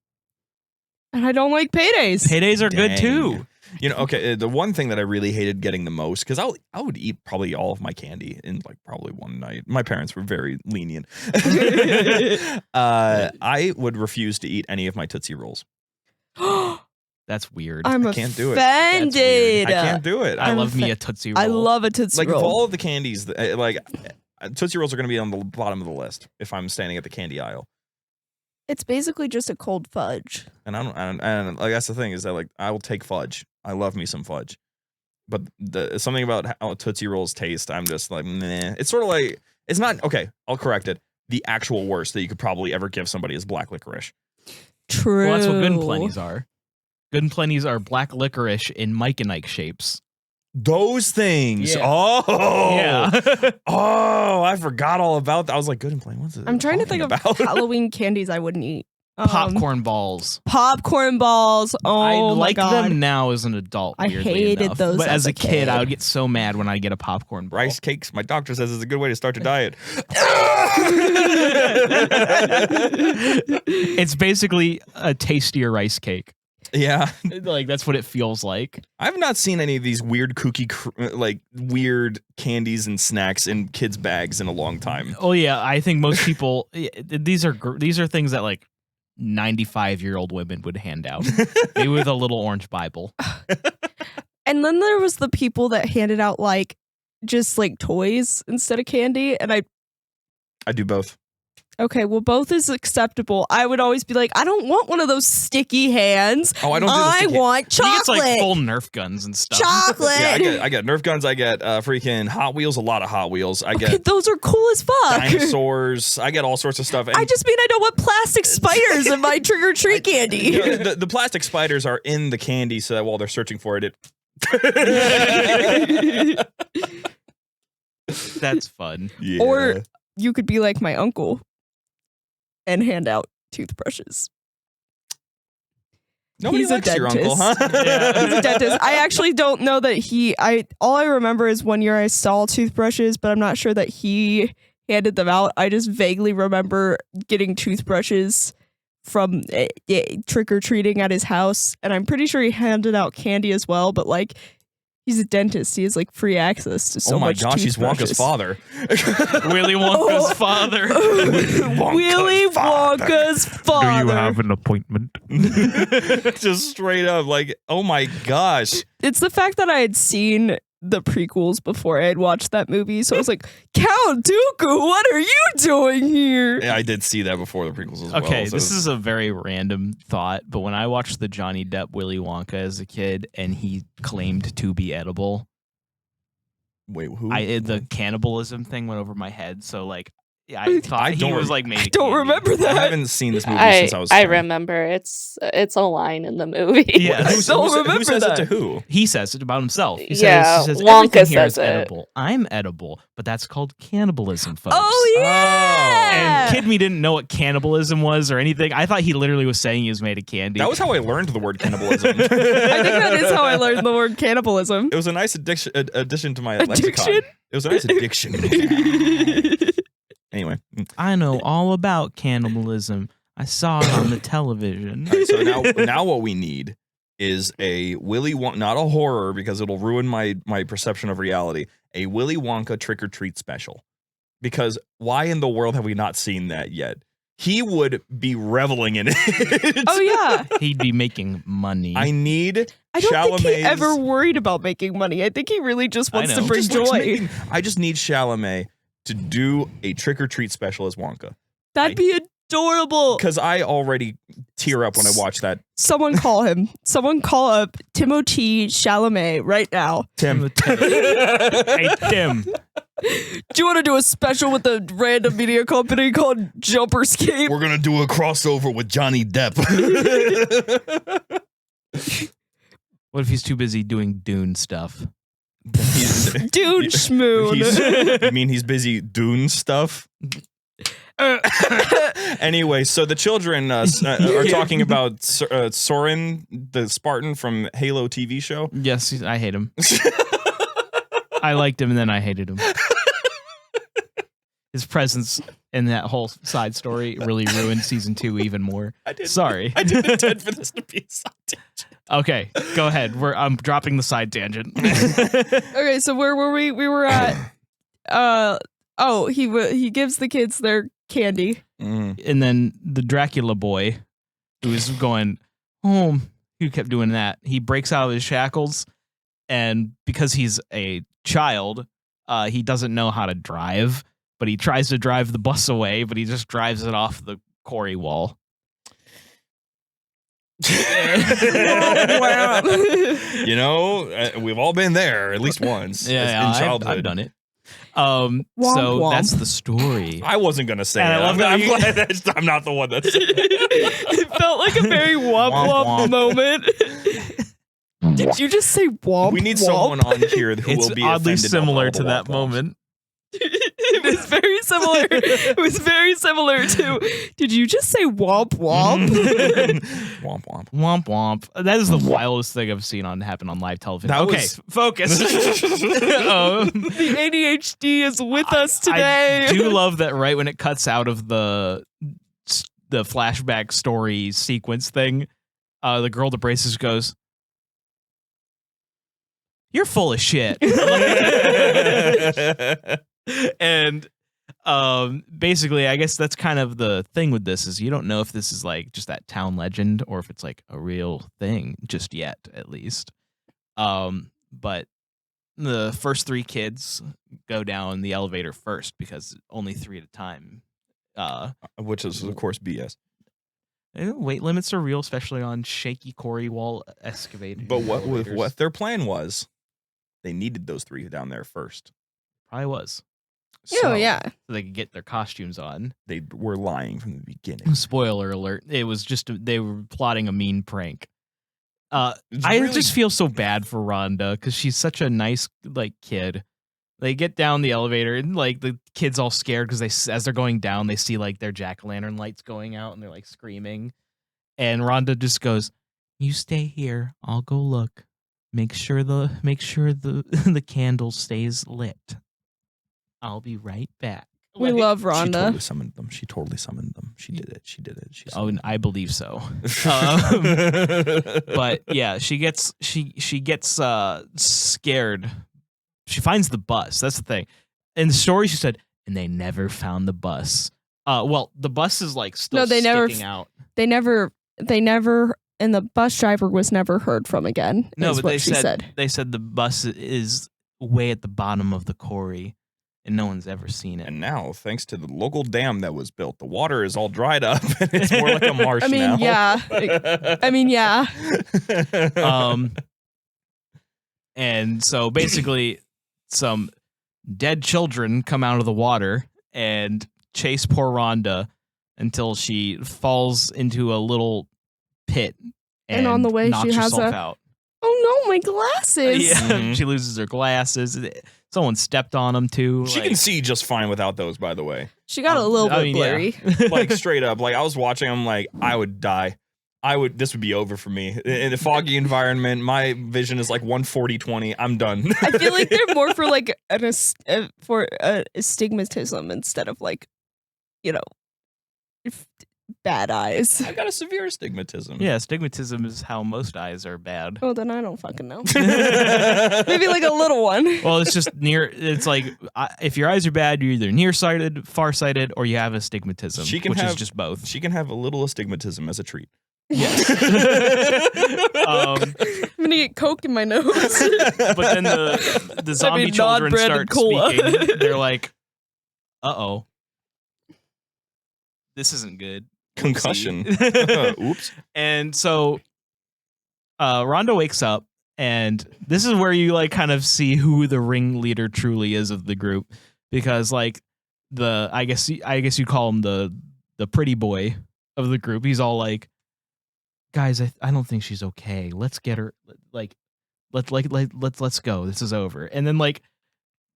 And I don't like paydays. Paydays are good Dang. too. You know, okay, the one thing that I really hated getting the most, because I would eat probably all of my candy in like probably one night. My parents were very lenient. I would refuse to eat any of my Tootsie Rolls. That's weird. I'm I can't do it. offended. I can't do it. I I'm love me fa- a Tootsie Roll. I love a Tootsie Like of Roll. all of the candies, like Tootsie Rolls are going to be on the bottom of the list if I'm standing at the candy aisle. It's basically just a cold fudge. And I don't, and like that's the thing is that like I will take fudge. I love me some fudge, but something about how Tootsie Rolls taste, I'm just like, nah. It's sort of like it's not okay. I'll correct it. The actual worst that you could probably ever give somebody is black licorice. True. Well, that's what Good and Plenty's are. Good and Plenty's are black licorice in Mike and Ike shapes. Those things. Yeah. Oh, Yeah. Oh, I forgot all about that. I was like, Good and Plenty. What's it? I'm trying to think about? of Halloween candies I wouldn't eat. Popcorn balls. Popcorn balls. Oh I my like God. them now as an adult. I weirdly hated enough. those But as as a a kid, I kid. would get so mad when I get a popcorn ball. Rice cakes. My doctor says is a good way to start your diet. It's basically a tastier rice cake. Yeah, Like that's what it feels like. I've not seen any of these weird like weird candies and snacks in kids' bags in a long time. Oh yeah, I think most people these are things that like 95-year-old women would hand out. Maybe with a little orange Bible. And then there was the people that handed out like just like toys instead of candy. And I do both. okay, well, both is acceptable. I would always be like, I don't want one of those sticky hands. Oh, I don't do the I sticky- want He gets chocolate. like full Nerf guns and stuff. Chocolate. Yeah, I get Nerf guns. I get freaking Hot Wheels. A lot of Hot Wheels. I Okay, get those are cool as fuck. dinosaurs. I get all sorts of stuff. And, I just mean I don't want plastic spiders in my trick or treat candy. you know, the plastic spiders are in the candy, so that while they're searching for it, That's fun. yeah. Or you could be like my uncle and hand out toothbrushes. Nobody he's a likes your uncle, huh? dentist. Yeah. He's a dentist. I actually don't know that all I remember is one year I saw toothbrushes, but I'm not sure that he handed them out. I just vaguely remember getting toothbrushes from trick-or-treating at his house, and I'm pretty sure he handed out candy as well, but like he's a dentist. He has like free access to so Oh my much gosh, he's Wonka's toothbrushes. father. Willy Wonka's Oh. father. Willy Wonka's father. an appointment? Just straight up, like, oh my gosh. It's the fact that I had seen the prequels before I had watched that movie, so I was like, Count Dooku, what are you doing here? Yeah, I did see that before the prequels as well. Okay, so this is a very random thought, but when I watched the Johnny Depp Willy Wonka as a kid and he claimed to be edible, wait, who? the cannibalism thing went over my head. So like, I thought I he don't was like made. I of don't candy. remember I that. haven't seen this movie I since I was. 10. remember it's a line in the movie. Yeah. Who, don't who, remember who says that. it to who? He says it about himself. He Yeah, says Wonka everything here says is it. edible. I'm edible, but that's called cannibalism, folks. Oh yeah. And Kid Me didn't know what cannibalism was or anything. I thought he literally was saying he was made of candy. That was how I learned the word cannibalism. I think that is how I learned the word cannibalism. It was a nice addition to my Addiction? lexicon. It was a nice addiction. Anyway, I know all about cannibalism. I saw it on the television. all right, so now what we need is a Willy Wonka, not a horror because it'll ruin my perception of reality. A Willy Wonka trick or treat special. Because why in the world have we not seen that yet? He would be reveling in it. Oh yeah. He'd be making money. I need I don't think he Chalamet's- ever worried about making money. I think he really just I wants to know. bring just likes joy. I just need Chalamet to do a trick or treat special as Wonka. That'd be adorable. Because I already tear up when I watch that. Someone call him. Someone call up Timothée Chalamet right now. Tim. Hey, Tim. Do you want to do a special with a random media company called Jumperscape? We're gonna do a crossover with Johnny Depp. What if he's too busy doing Dune stuff? Dude, schmoon. You mean he's busy doing stuff? Anyway, so the children are talking about Soren, the Spartan from Halo TV show. Yes, I hate him. I liked him and then I hated him. His presence in that whole side story really ruined season 2 even more. Sorry. I didn't intend for this to be a side tangent. Okay, go ahead. I'm dropping the side tangent. Okay, so where were we? We were at. He gives the kids their candy. And then the Dracula boy, who was going home, who kept doing that. He breaks out of his shackles, and because he's a child, he doesn't know how to drive. But he tries to drive the bus away, but he just drives it off the quarry wall. You know, we've all been there at least once. Yeah, in childhood. I've done it. Womp So womp. that's the story. I wasn't gonna say And I that. love that I'm you- glad that I'm not the one that's. It felt like a very womp Womp womp womp. moment. Did you just say womp? We need womp? someone on here who It's will be oddly offended similar of all to the that womp womps. moment. It was very similar. It was very similar to. Did you just say womp womp? Womp womp. Womp womp. That is the wildest thing I've seen happen on live television. That Okay, was- focus. The ADHD is with us today. I do love that right when it cuts out of the flashback story sequence thing, the girl to braces goes, "You're full of shit." And basically, I guess that's kind of the thing with this is you don't know if this is like just that town legend or if it's like a real thing just yet, at least. But the first 3 kids go down the elevator first because only 3 at a time. Which is, of course, BS. Weight limits are real, especially on shaky quarry wall excavated. But elevators. what their plan was, they needed those 3 down there first. Probably was. Oh yeah. So they could get their costumes on. They were lying from the beginning. Spoiler alert. It was just, they were plotting a mean prank. It's I really- just feel so bad for Rhonda because she's such a nice like kid. They get down the elevator and like the kids all scared because as they're going down, they see like their jack-o'-lantern lights going out and they're like screaming. And Rhonda just goes, "You stay here. I'll go look. Make sure the the candle stays lit. I'll be right back." We love She Rhonda. totally summoned them. She totally summoned them. She did it. She did it. She Oh, and I believe so. but But yeah, she gets scared. She finds the bus. That's the thing. In the story, she said, and they never found the bus. Well, the bus is like still No, they never sticking out. They never, and the bus driver was never heard from again. No, is but what they she said. they said the bus is way at the bottom of the quarry, and no one's ever seen it. And now, thanks to the local dam that was built, the water is all dried up and it's more like a marsh I mean, now. yeah. I mean, yeah. And so basically, some dead children come out of the water and chase poor Rhonda until she falls into a little pit. And on the way, knocks she has herself a- out. Oh no, my glasses. Yeah, Mhm. she loses her glasses. Someone stepped on them too. She can see just fine without those, by the way. She got a little bit blurry. Like straight up. Like I was watching, I'm like, I would die. This would be over for me. In a foggy environment, my vision is like 140/20. I'm done. I feel like they're more for like for astigmatism instead of like, bad eyes. I got a severe astigmatism. Yeah, astigmatism is how most eyes are bad. Oh, then I don't fucking know. Maybe like a little one. Well, it's just it's like if your eyes are bad, you're either nearsighted, farsighted, or you have astigmatism, which is just both. She can have a little astigmatism as a treat. Yes. I'm gonna get Coke in my nose. But then the zombie children non-branded start cola. speaking. They're like, "Uh-oh, this isn't good. Concussion. Oopsie. Oops. And so Rhonda wakes up, and this is where you like kind of see who the ringleader truly is of the group, because like I guess you call him the pretty boy of the group. He's all like, guys, I don't think she's okay. Let's get her, like let's go. This is over. And then like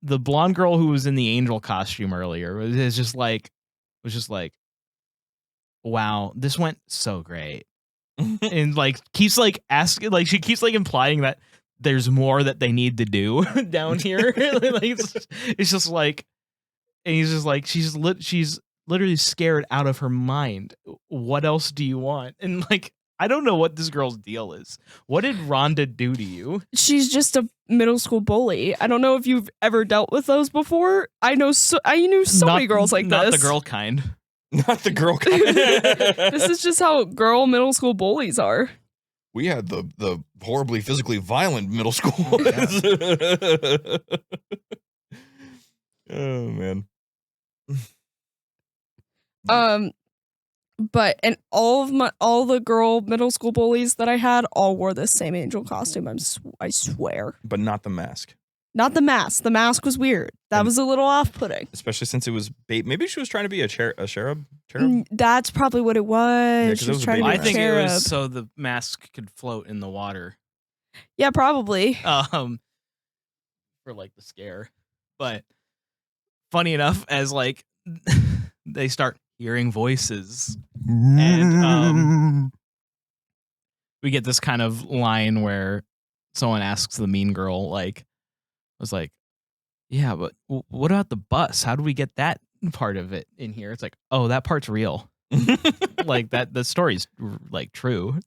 the blonde girl who was in the angel costume earlier was just like, wow, this went so great. And like keeps like asking, like she keeps like implying that there's more that they need to do down here. Like it's just like, and he's just like, she's literally scared out of her mind. What else do you want? And like, I don't know what this girl's deal is. What did Rhonda do to you? She's just a middle school bully. I don't know if you've ever dealt with those before. I knew so many girls like not this. Not the girl kind. Not the girl kind. This is just how girl middle school bullies are. We had the horribly physically violent middle school. Oh man. But and all the girl middle school bullies that I had all wore this same angel costume. I swear. But not the mask. Not the mask. The mask was weird. That was a little off-putting. Especially since it was maybe she was trying to be a cherub. That's probably what it was. 'cause She it was was a trying to baby be I a think cherub. it was so the mask could float in the water. Yeah, probably. For like the scare. But funny enough, as like they start hearing voices, and we get this kind of line where someone asks the mean girl, like, was like, yeah, but what about the bus? How do we get that part of it in here? It's like, oh, that part's real. Like that the story's like true.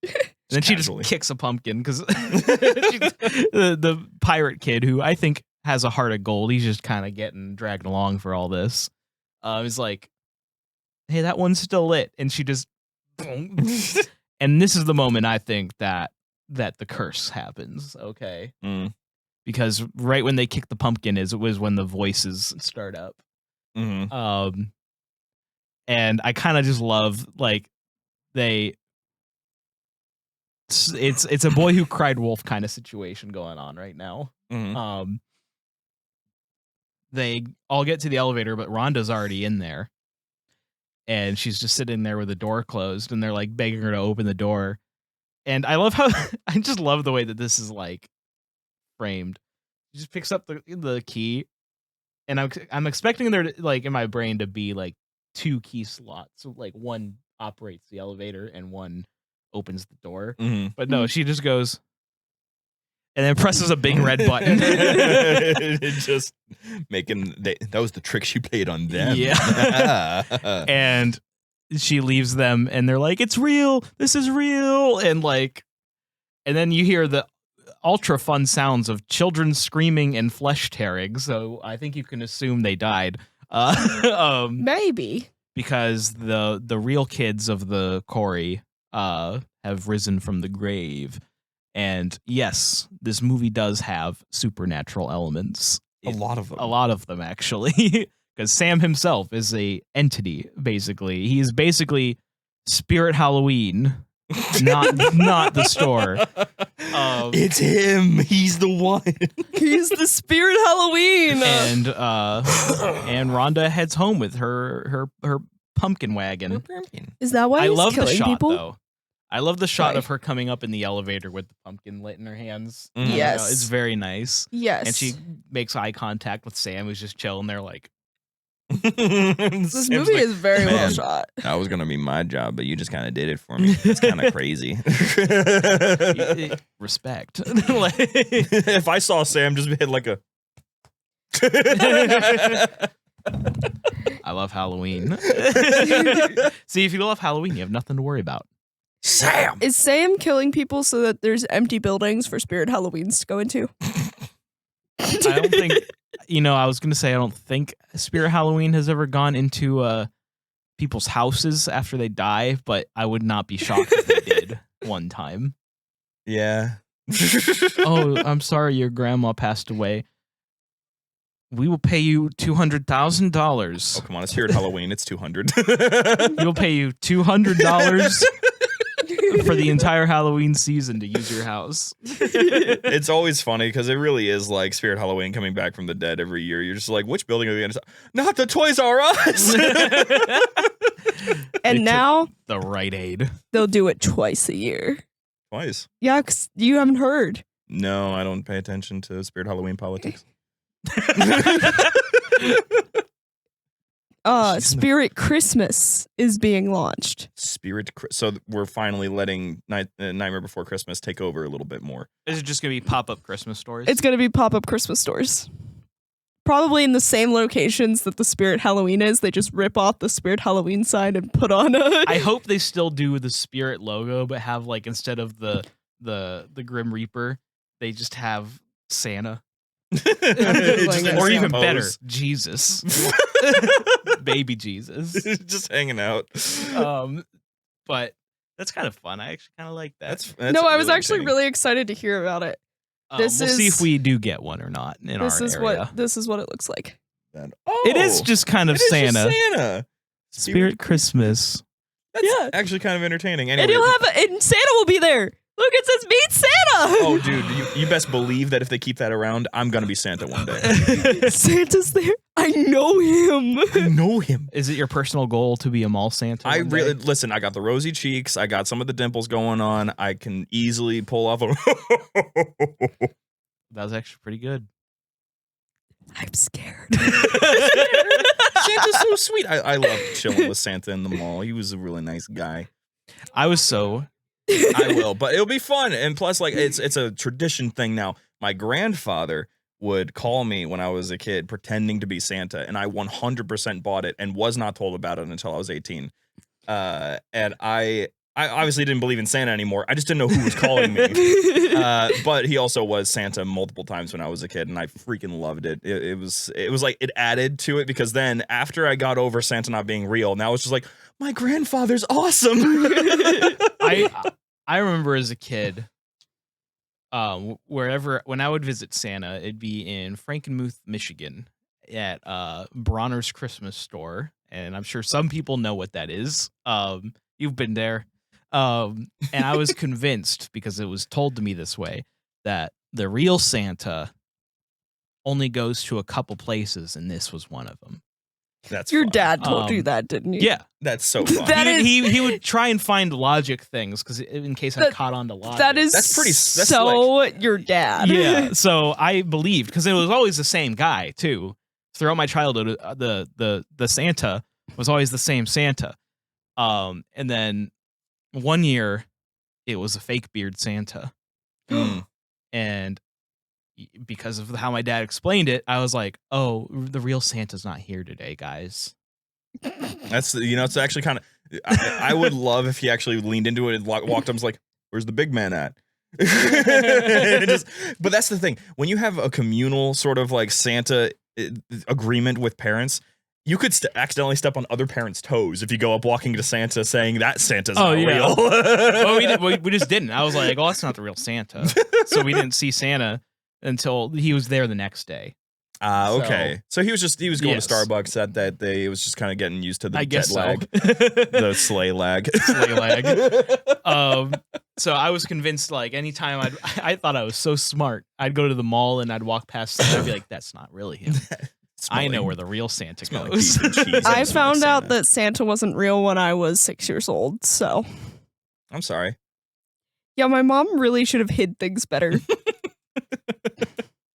And then she just kicks a pumpkin because the pirate kid, who I think has a heart of gold, he's just kind of getting dragged along for all this. Is like, hey, that one's still lit, and she just, and this is the moment I think that the curse happens. Okay, because right when they kick the pumpkin was when the voices start up. Mm-hmm. And I kind of just love like it's a boy who cried wolf kind of situation going on right now. Mm-hmm. They all get to the elevator, but Rhonda's already in there, and she's just sitting there with the door closed, and they're like begging her to open the door. And I love how I just love the way that this is like framed. She just picks up the key, and I'm expecting there to, like in my brain, to be like 2 key slots. So like one operates the elevator and one opens the door. Mm-hmm. But no, she just goes and then presses a big red button. Just making that was the trick she played on them. Yeah. And she leaves them, and they're like, "It's real. This is real." And like, and then you hear the ultra fun sounds of children screaming and flesh tearing. So I think you can assume they died. Maybe. Because the real kids of the Corey have risen from the grave. And yes, this movie does have supernatural elements. A lot of them. A lot of them, actually. Because Sam himself is a entity, basically. He is basically Spirit Halloween, not the store. It's him. He's the one. He's the Spirit Halloween. And Rhonda heads home with her pumpkin wagon. Is that why I he's love the killing shot people? though. I love the shot Right. of her coming up in the elevator with the pumpkin lit in her hands. Mhm. Yes. It's very nice. Yes. And she makes eye contact with Sam, who's just chilling there like, This movie is very well "Man, shot. That was gonna be my job, but you just kind of did it for me. It's kind of crazy. respect. If I saw Sam just hit like a. I love Halloween. See, if you love Halloween, you have nothing to worry about. Sam. Is Sam killing people so that there's empty buildings for Spirit Halloweens to go into? I don't think, I was going to say, I don't think Spirit Halloween has ever gone into people's houses after they die, but I would not be shocked if they did one time. Yeah. Oh, I'm sorry, your grandma passed away. We will pay you Oh, $200,000. come on. It's here at Halloween. It's 200. We'll pay you $200 for the entire Halloween season to use your house. It's always funny because it really is like Spirit Halloween coming back from the dead every year. You're just like, which building are they going to? Not the Toys R Us. And now The Rite Aid. they'll do it twice a year. Twice. Yeah, 'cause you haven't heard. No, I don't pay attention to Spirit Halloween politics. Spirit Christmas is being launched. So we're finally letting Nightmare Before Christmas take over a little bit more. Is it just going to be pop-up Christmas stores? It's going to be pop-up Christmas stores. Probably in the same locations that the Spirit Halloween is. They just rip off the Spirit Halloween sign and put on a... I hope they still do the Spirit logo, but have like instead of the Grim Reaper, they just have Santa. Or even better, Jesus. Baby Jesus. Just hanging out. But that's kind of fun. I actually kind of like that. That's No, I was really actually entertaining. really excited to hear about it. We'll see if we do get one or not in This our is area. this is what it looks like. It is just kind of it is just Santa. Santa. Spirit Christmas. That's Yeah. actually kind of entertaining. Anyway, And you'll have and Santa will be there. Look, it says meet Santa. oh, dude, you best believe that if they keep that around, I'm gonna be Santa one day. Santa's there. I know him. I know him. Is it your personal goal to be a mall Santa? I one really day? listen. I got the rosy cheeks. I got some of the dimples going on. I can easily pull off a. That was actually pretty good. I'm scared. Santa's so sweet. I love chilling with Santa in the mall. He was a really nice guy. I was so. I will, but it'll be fun. And plus, like it's a tradition thing now. My grandfather would call me when I was a kid pretending to be Santa, and I 100% bought it and was not told about it until I was 18. And I obviously didn't believe in Santa anymore. I just didn't know who was calling me. But he also was Santa multiple times when I was a kid, and I freaking loved it. It was like it added to it because then after I got over Santa not being real, now it's just like my grandfather's awesome. I remember as a kid, when I would visit Santa, it'd be in Frankenmuth, Michigan, at Bronner's Christmas store, and I'm sure some people know what that is. You've been there, and I was convinced because it was told to me this way that the real Santa only goes to a couple places, and this was one of them. That's Your fun. dad told you that, didn't he? Yeah, That's so fun. That is- he would try and find logic things because in case I caught on to logic. That's so your dad. Yeah, so I believed because it was always the same guy too. Throughout my childhood, the Santa was always the same Santa. And then one year, it was a fake beard Santa, and because of how my dad explained it, I was like, "Oh, the real Santa's not here today, guys." That's it's actually kind of. I would love if he actually leaned into it and walked up and was like, "Where's the big man at?" But that's the thing. When you have a communal sort of like Santa agreement with parents, you could accidentally step on other parents' toes if you go up walking to Santa saying that Santa's not real. we just didn't. I was like, "Oh, that's not the real Santa." So we didn't see Santa until he was there the next day. Okay. So he was going Yes. to Starbucks that day. It was just kind of getting used to the I guess jet lag, so. the sleigh lag. Sleigh lag. So I was convinced, like, anytime I thought I was so smart. I'd go to the mall and I'd walk past Santa. I'd be like, "That's not really him. I know where the real Santa Smelling goes." beef and cheese. I It's found not out Santa. that Santa wasn't real when I was 6 years old. So I'm sorry. yeah, my mom really should have hid things better.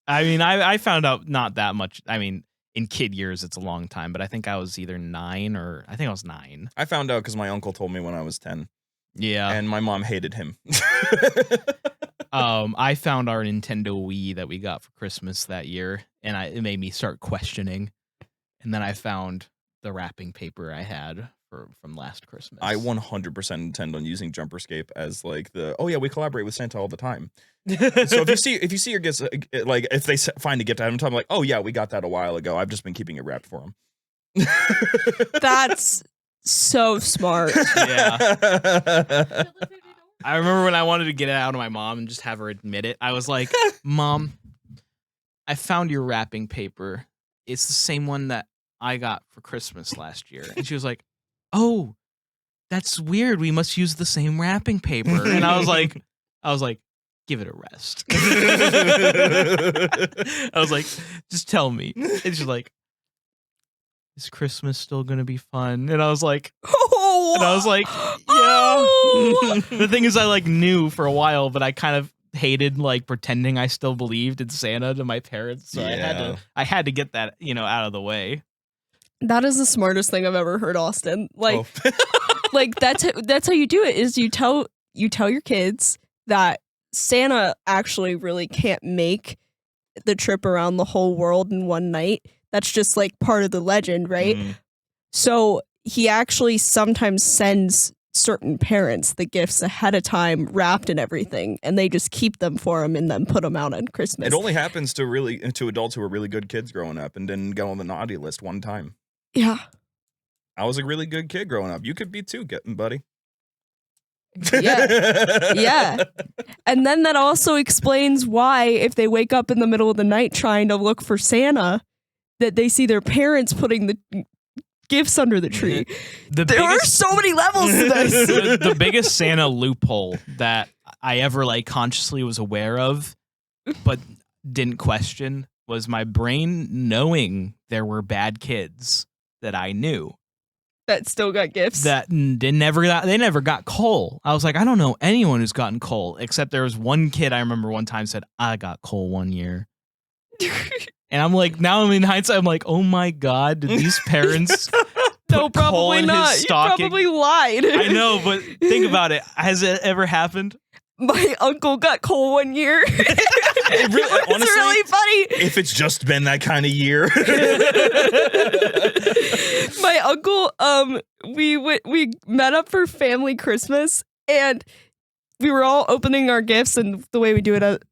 I mean, I found out not that much. I mean, in kid years, it's a long time, but I think I was either 9 or I think I was 9. I found out because my uncle told me when I was 10, Yeah. and my mom hated him. I found our Nintendo Wii that we got for Christmas that year, and it made me start questioning. And then I found the wrapping paper I had from last Christmas. I 100% intend on using Jumperscape as like we collaborate with Santa all the time. So if you see your gifts, like if they find a gift ahead of time, I'm like, "Oh yeah, we got that a while ago. I've just been keeping it wrapped for them." That's so smart. Yeah. I remember when I wanted to get it out of my mom and just have her admit it. I was like, "Mom, I found your wrapping paper it's the same one that I got for Christmas last year. And she was like, oh, that's weird. We must use the same wrapping paper. And I was like, give it a rest. I was like, just tell me. And she's like, is Christmas still gonna be fun? And I was like, yeah. The thing is, I like knew for a while, but I kind of hated like pretending I still believed in Santa to my parents. So I had to get that, out of the way. That is the smartest thing I've ever heard, Austin. Like, like that's how you do it. Is you tell your kids that Santa actually really can't make the trip around the whole world in one night. That's just like part of the legend, right? So he actually sometimes sends certain parents the gifts ahead of time, wrapped and everything, and they just keep them for him and then put them out on Christmas. It only happens to adults who were really good kids growing up and didn't go on the naughty list one time. Yeah. I was a really good kid growing up. You could be too, buddy. Yeah. And then that also explains why, if they wake up in the middle of the night trying to look for Santa, that they see their parents putting the gifts under the tree. There are so many levels to this. The biggest Santa loophole that I ever like consciously was aware of, but didn't question, was my brain knowing there were bad kids that I knew that still got gifts. That they never got coal. I was like, I don't know anyone who's gotten coal, except there was one kid I remember one time said, I got coal one year. And I'm like, now I'm in hindsight, I'm like, oh my God, did these parents put coal in his stocking? You probably lied. I know, but think about it. Has it ever happened? My uncle got coal one year. It really, honestly, it's really funny. If it's just been that kind of year. My uncle, we met up for family Christmas, and we were all opening our gifts, and the way we do it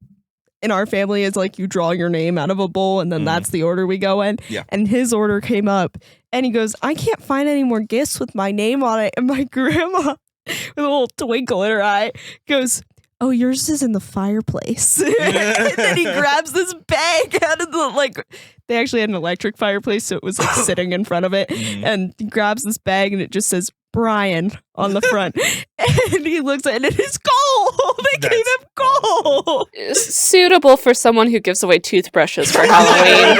in our family is like you draw your name out of a bowl, and then that's the order we go in. Yeah. And his order came up, and he goes, I can't find any more gifts with my name on it. And my grandma, with a little twinkle in her eye, goes, oh, yours is in the fireplace. And then he grabs this bag out of the, they actually had an electric fireplace, so it was like sitting in front of it. And he grabs this bag and it just says Brian on the front. And he looks at it and it's coal. They gave him coal. Suitable for someone who gives away toothbrushes for Halloween.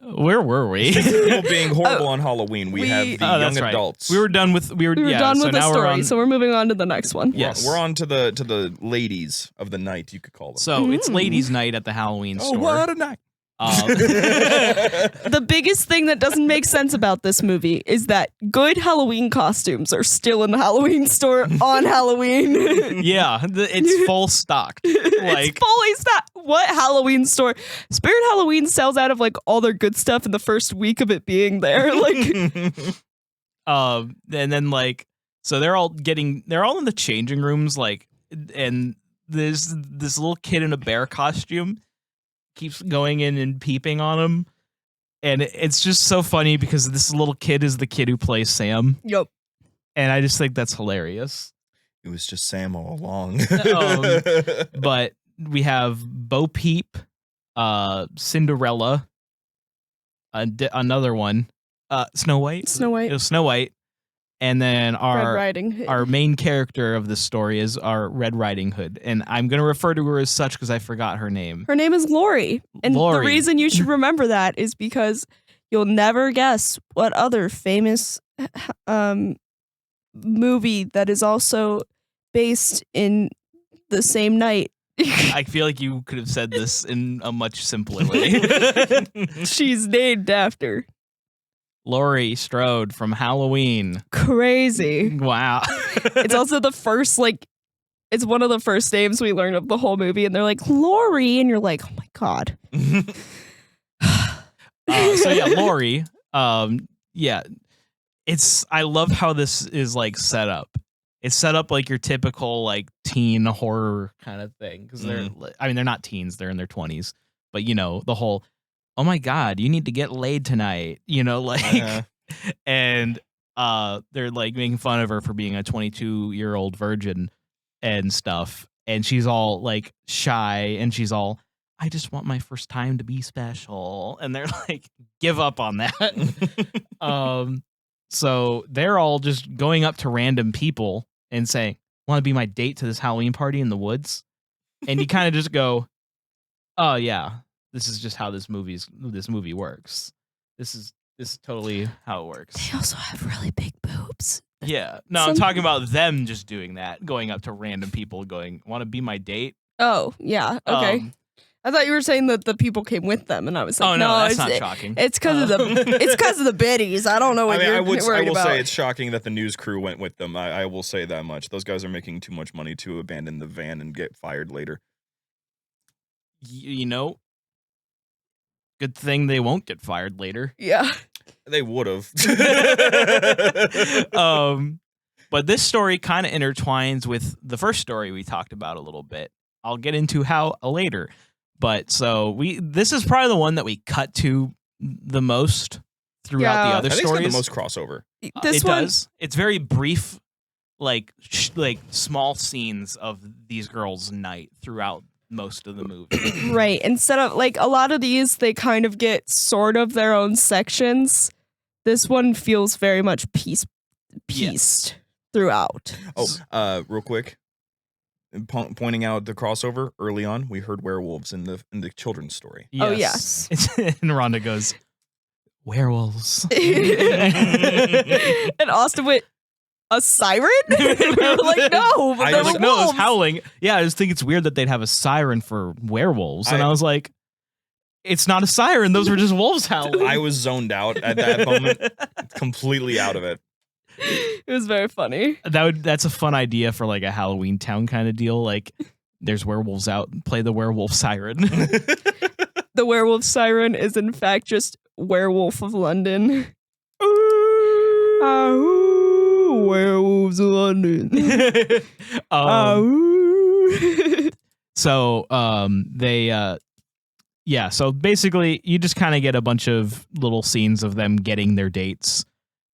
Where were we? People being horrible on Halloween. We have the young adults. We were done with done with the story, so we're moving on to the next one. Yes, we're on to the ladies of the night, you could call them. So it's ladies' night at the Halloween store. Oh, what a night! The biggest thing that doesn't make sense about this movie is that good Halloween costumes are still in the Halloween store on Halloween. Yeah, it's full stocked. It's fully stocked. What Halloween store? Spirit Halloween sells out of all their good stuff in the first week of it being there. And then so they're all in the changing rooms, and there's this little kid in a bear costume keeps going in and peeping on him, and it's just so funny because this little kid is the kid who plays Sam. Yep. And I just think that's hilarious. It was just Sam all along. But we have Bo Peep, Cinderella, another one, Snow White. It was Snow White. And then our main character of this story is our Red Riding Hood. And I'm going to refer to her as such because I forgot her name. Her name is Lori. And the reason you should remember that is because you'll never guess what other famous movie that is also based in the same night. I feel like you could have said this in a much simpler way. She's named after Laurie Strode from Halloween. Crazy. Wow. It's also the first, it's one of the first names we learned of the whole movie, and they're like, Laurie, and you're like, oh my God. So yeah, Laurie. Yeah. I love how this is set up. It's set up like your typical teen horror kind of thing. Because they're not teens, they're in their 20s. But the whole, oh my God, you need to get laid tonight, and they're making fun of her for being a 22-year-old virgin and stuff, and she's all shy, and she's all, I just want my first time to be special. And they're like, give up on that. So they're all just going up to random people and saying, want to be my date to this Halloween party in the woods? And you kind of just go, oh yeah, this is just how this movie works. This is totally how it works. They also have really big boobs. Yeah. No, I'm talking about them just doing that, going up to random people going, want to be my date? Oh, yeah. Okay. I thought you were saying that the people came with them, and I was like, oh no, that's it's, not shocking. It's because of the biddies. I don't know what I you're will worried about. say it's shocking that the news crew went with them. I will say that much. Those guys are making too much money to abandon the van and get fired later. You know, good thing they won't get fired later. Yeah. They would have. But this story kind of intertwines with the first story we talked about a little bit. I'll get into how later. But so this is probably the one that we cut to the most throughout the other I think stories. it's got the most crossover. This It one, does. It's very brief, like small scenes of these girls' night throughout most of the movie. right. Instead of like a lot of these, they kind of get sort of their own sections. This one feels very much pieced throughout. Oh, real quick. Pointing out the crossover early on, we heard werewolves in the children's story. Oh, yes. And Rhonda goes, werewolves. And Austin went, a siren? We were like, no, but I there was were like, no, it was wolves. howling. Yeah, I just think it's weird that they'd have a siren for werewolves. And I was like, it's not a siren. Those were just wolves howling. I was zoned out at that moment, completely out of it. It was very funny. That's a fun idea for like a Halloween Town kind of deal. Like, there's werewolves out, play the werewolf siren. The werewolf siren is in fact just Werewolf of London. Werewolves of London. So so basically you just kind of get a bunch of little scenes of them getting their dates,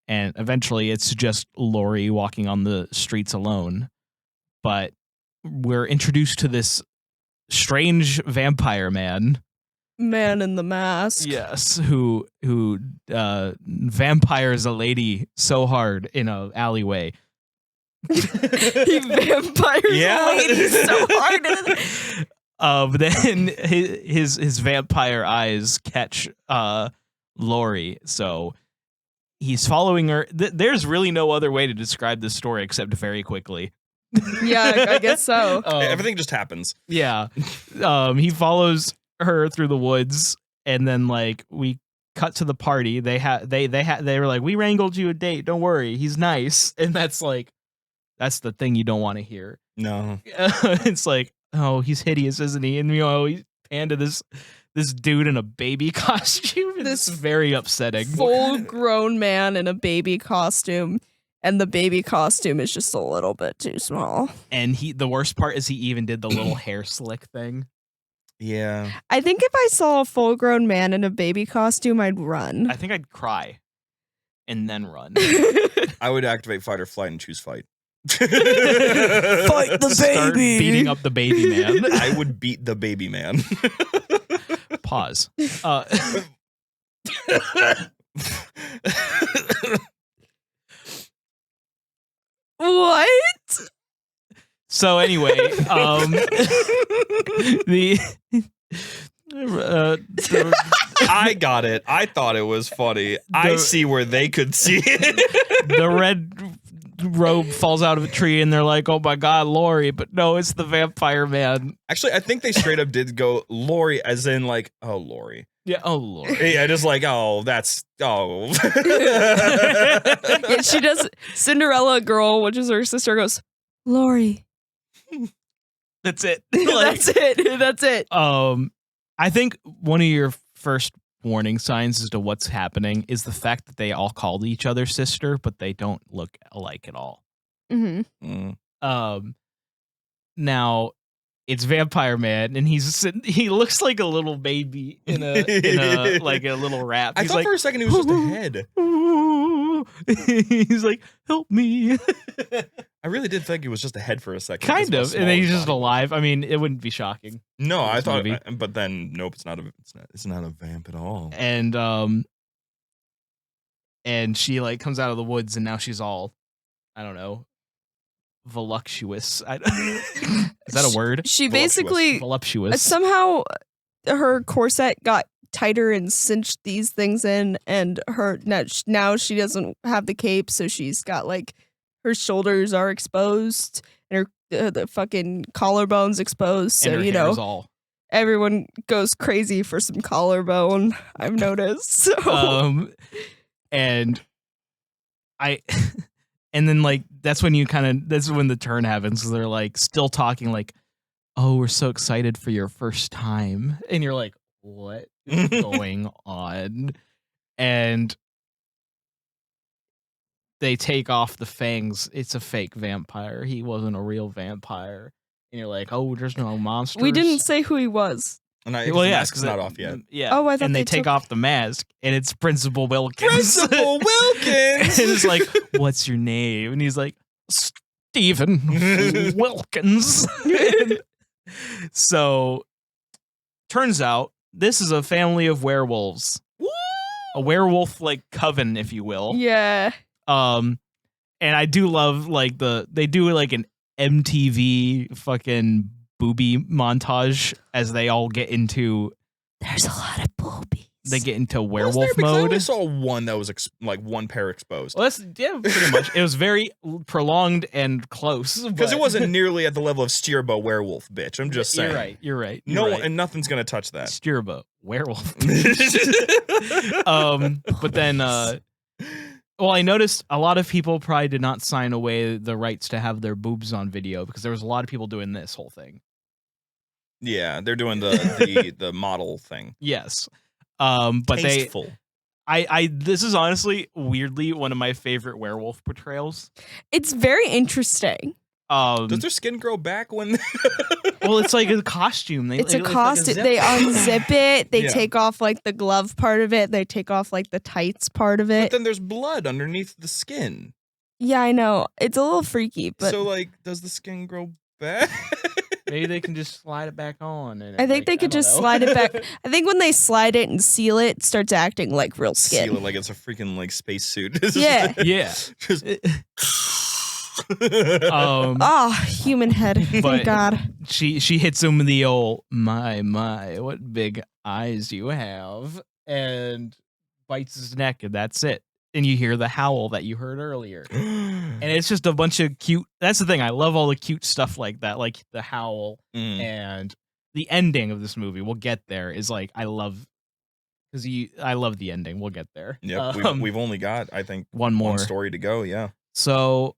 and eventually it's just Laurie walking on the streets alone. But we're introduced to this strange vampire man in the mask. Yes, who vampires a lady so hard in a alleyway. He vampires ladies so hard. But then his vampire eyes catch Laurie, so he's following her. There's really no other way to describe this story except very quickly. Yeah, I guess so. Everything just happens. Yeah, he follows her through the woods, and then like we cut to the party. They were like, we wrangled you a date. Don't worry, he's nice, and that's the thing you don't want to hear. No, it's like, oh, he's hideous, isn't he? And we pan to this dude in a baby costume. This is very upsetting. Full-grown man in a baby costume, and the baby costume is just a little bit too small. And the worst part is he even did the little hair slick thing. Yeah. I think if I saw a full-grown man in a baby costume, I'd run. I think I'd cry and then run. I would activate fight or flight and choose fight. Fight the Start baby. beating up the baby man. I would beat the baby man. Pause. What? So anyway, I got it. I thought it was funny. I see where they could see it. The red robe falls out of a tree, and they're like, "Oh my God, Laurie!" But no, it's the vampire man. Actually, I think they straight up did go Laurie, as in like, oh, Laurie. Yeah. Oh Laurie. Yeah, just like, oh, that's oh. Yeah, she does. Cinderella girl, which is her sister, goes, Laurie. That's it. That's it. That's it. I think one of your first warning signs as to what's happening is the fact that they all called each other sister, but they don't look alike at all. Mm-hmm. Now, it's Vampire Man, and he looks like a little baby in a like a little rap. I He's thought like, for a second it was just a head. he's like, help me. I really did think it was just a head for a second. Kind of, and then he's just alive. alive. I mean, it wouldn't be shocking. No, I this thought, movie. but then nope, it's not a vamp at all. And she like comes out of the woods, and now she's all, I don't know, voluptuous. Is that a word? She Voluptuous. basically Voluptuous. somehow her corset got tighter and cinched these things in, and her now she doesn't have the cape, so she's got like her shoulders are exposed and her the fucking collarbones exposed. So and her you hair's know all. everyone goes crazy for some collarbone. I've noticed. So And and then like that's when the turn happens, because they're like still talking like, oh, we're so excited for your first time, and you're like, what is going on? And they take off the fangs. It's a fake vampire. He wasn't a real vampire. And you're like, oh, there's no monsters. we didn't say who he was. And Well, yeah, it's not off yet. Yeah. Oh, I thought and they they take took- off the mask, and it's Principal Wilkins. Principal Wilkins. And it's like, what's your name? And he's like, Stephen Wilkins. And so, turns out this is a family of werewolves. A werewolf like coven, if you will. Yeah. And I do love like they do like an MTV fucking booby montage as they all get into There's a lot of boobies. they get into Was werewolf there? Because I mode. only saw one that was like one pair exposed. Well, that's pretty much. It was very prolonged and close Because it but- wasn't nearly at the level of Steerbo werewolf, bitch. I'm just saying. You're right. No, right. and nothing's gonna touch that. Stirbo werewolf. But then, well, I noticed a lot of people probably did not sign away the rights to have their boobs on video, because there was a lot of people doing this whole thing. Yeah, they're doing the model thing. Yes. But Tasteful. this is honestly weirdly one of my favorite werewolf portrayals. It's very interesting. Does their skin grow back when? Well, it's like a costume. It's a like costume. zip. They unzip it. They Yeah. take off like the glove part of it. They take off like the tights part of But it. then there's blood underneath the skin. Yeah, I know. It's a little freaky, but So like, does the skin grow back? Maybe they can just slide it back on. And I think they could just slide it back. I think when they slide it and seal it, it starts acting like real skin. Seal it like it's a freaking like space suit. Yeah. Yeah. Just- Human head. But- Thank God. She hits him with the old my, what big eyes you have, and bites his neck, and that's it. And you hear the howl that you heard earlier. And it's just a bunch of cute. That's the thing. I love all the cute stuff like that, like the howl and the ending of this movie. We'll get there. Is like I love the ending. We'll get there. Yep, we've only got, I think, one more one story to go. Yeah, So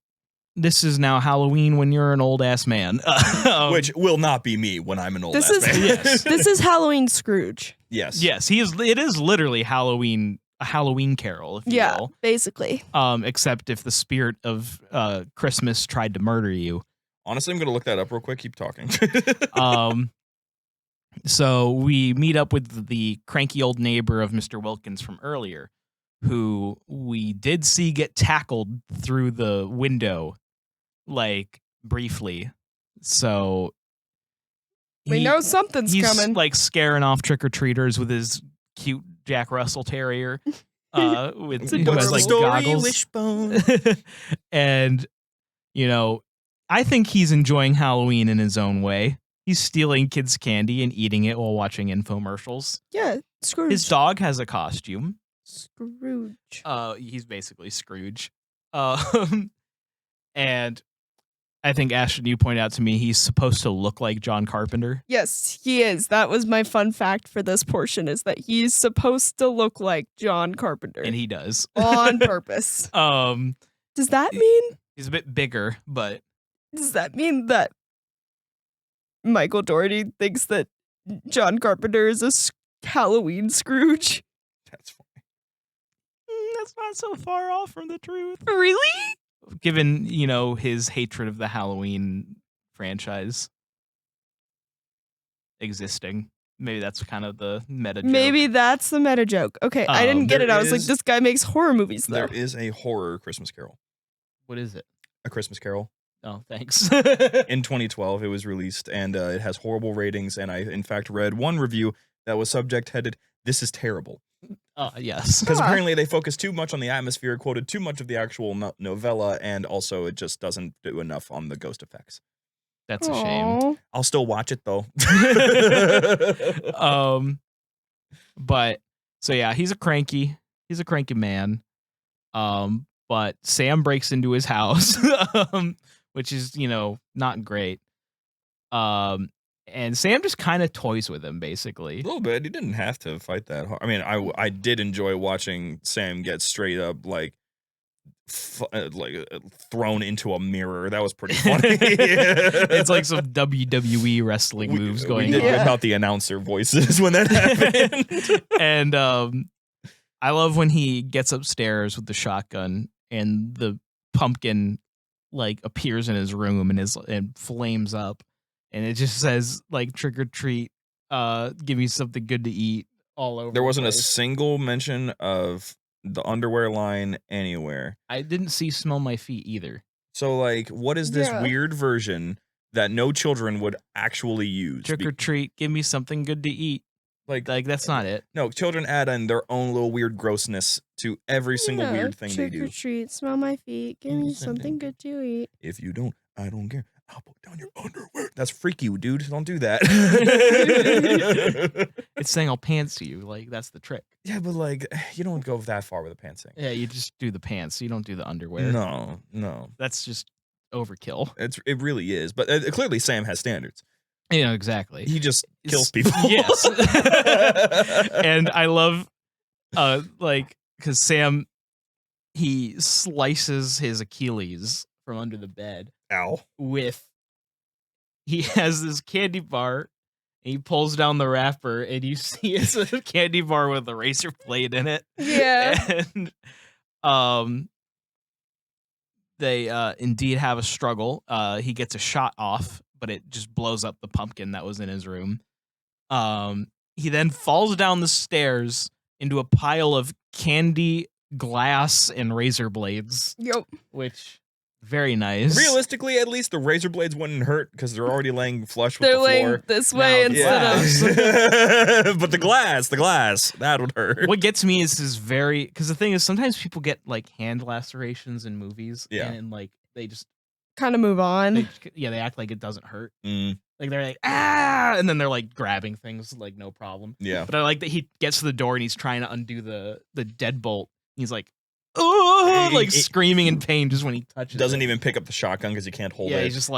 this is now Halloween when you're an old ass man, which will not be me when I'm an old This ass is man. Yes. this is Halloween Scrooge. Yes. Yes, it is literally Halloween. A Halloween Carol, if you Yeah, will. basically. Except if the spirit of Christmas tried to murder you. Honestly, I'm gonna look that up real quick. Keep talking. So we meet up with the cranky old neighbor of Mr. Wilkins from earlier, who we did see get tackled through the window, like briefly. So We know something's he's coming. like scaring off trick or treaters with his cute Jack Russell Terrier. With It's who adorable. has like Story, goggles. Wishbone. And I think he's enjoying Halloween in his own way. He's stealing kids' candy and eating it while watching infomercials. Yeah, Scrooge. His dog has a costume. Scrooge. He's basically Scrooge. And I think, Ashton, you pointed out to me he's supposed to look like John Carpenter. Yes, he is. That was my fun fact for this portion, is that he's supposed to look like John Carpenter. And he does. on purpose. Does that mean He's a bit bigger, but that Michael Dougherty thinks that John Carpenter is a Halloween Scrooge? That's funny. that's not so far off from the truth. Really? Given, his hatred of the Halloween franchise. existing. Maybe that's kind of the meta joke. Maybe that's the meta joke. Okay, I didn't get there it. I was like, is- this guy makes horror movies though. There is a horror Christmas Carol. What is it? A Christmas Carol. Oh, thanks. In 2012, it was released, and it has horrible ratings. And I, in fact, read one review that was subject-headed, "This is terrible." Yes. Because Huh. apparently they focused too much on the atmosphere, quoted too much of the actual novella, and also it just doesn't do enough on the ghost effects. That's a shame. Aw. I'll still watch it, though. But so yeah, he's a cranky man. But Sam breaks into his house, which is, not great. And Sam just kind of toys with him, basically. A little bit. He didn't have to fight that hard. I mean, I did enjoy watching Sam get straight up thrown into a mirror. That was pretty funny. It's like some WWE wrestling moves going We did on. Yeah. about the announcer voices when that happened. And I love when he gets upstairs with the shotgun and the pumpkin appears in his room and flames up, and it just says trick or treat, give me something good to eat all over. There wasn't a the place. single mention of the underwear line anywhere. I didn't see smell my feet either. So what is this Yeah. weird version that no children would actually use? Trick or treat, give me something good to eat. Like That's not it. no, children add in their own little weird grossness to every single Yeah, weird thing they trick or do. treat, smell my feet, give me something good to eat. If you don't, I don't care. I'll put down your underwear. That's freaky, dude. Don't do that. It's saying I'll pants you. That's the trick. Yeah, but you don't go that far with a pantsing. Yeah, you just do the pants. You don't do the underwear. No. That's just overkill. It really is. But clearly Sam has standards. Exactly. He just kills It's- people. Yes. And I love, because Sam, he slices his Achilles from under the bed Ow. he has this candy bar, and he pulls down the wrapper, and you see it's a candy bar with a razor blade in it. Yeah. And they indeed have a struggle. He gets a shot off, but it just blows up the pumpkin that was in his room. He then falls down the stairs into a pile of candy, glass, and razor blades, Yep. which very nice. Realistically, at least the razor blades wouldn't hurt because they're already laying flush with They're the laying floor. this way No, instead of. Yeah. But the glass, that would hurt. What gets me is this because the thing is, sometimes people get hand lacerations in movies, Yeah. and they just Kind of move on. they act like it doesn't hurt. Mm, They're like, ah, and then they're grabbing things no problem. yeah. But I like that he gets to the door and he's trying to undo the deadbolt. He's like, oh, He- screaming in pain just when he touches Doesn't it. even pick up the shotgun because he can't hold Yeah, it. he's just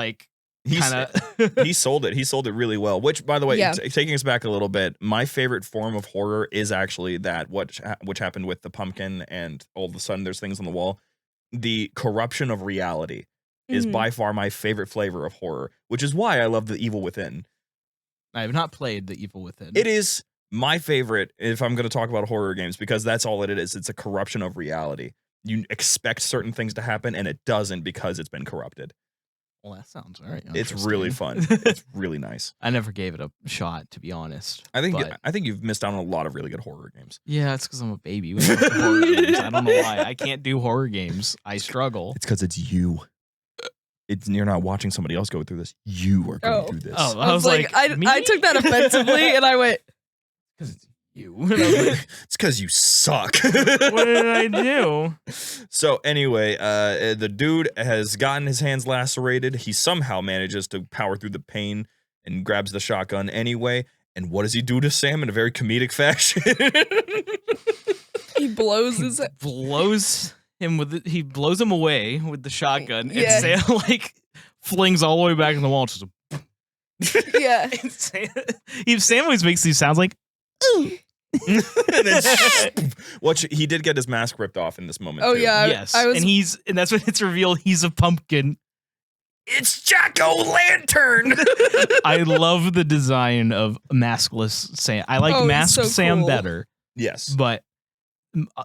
He's- kind of. He sold it. He sold it really well. Which, by the way, Yeah. taking us back a little bit, my favorite form of horror is actually that which happened with the pumpkin, and all of a sudden there's things on the wall. The corruption of reality is Mhm. by far my favorite flavor of horror, which is why I love The Evil Within. I have not played The Evil Within. It is my favorite if I'm going to talk about horror games because that's all it is. It's a corruption of reality. You expect certain things to happen and it doesn't because it's been corrupted. Well, that sounds all right. It's really fun. It's really nice. I never gave it a shot, to be honest. I think but- you've missed out on a lot of really good horror games. Yeah, it's because I'm a baby. When it comes to horror games. I don't know why. I can't do horror games. I struggle. It's because it's you. You're not watching somebody else go through this. You are going Oh. through this. Oh, I was like, I took that offensively, and I went, because it's you. And I was like, It's because you suck. what did I do? So anyway, the dude has gotten his hands lacerated. He somehow manages to power through the pain and grabs the shotgun anyway. And what does he do to Sam in a very comedic fashion? he blows his. He blows him away with the shotgun, Yeah. and Sam flings all the way back in the wall. Just Yeah. Sam always makes these sounds like, ooh. And then, he did get his mask ripped off in this moment. Oh, too. yeah. Yes, I was. and that's when it's revealed he's a pumpkin. It's Jack-o'-lantern. I love the design of maskless Sam. I like Oh, it's masked so Sam cool. better, Yes. but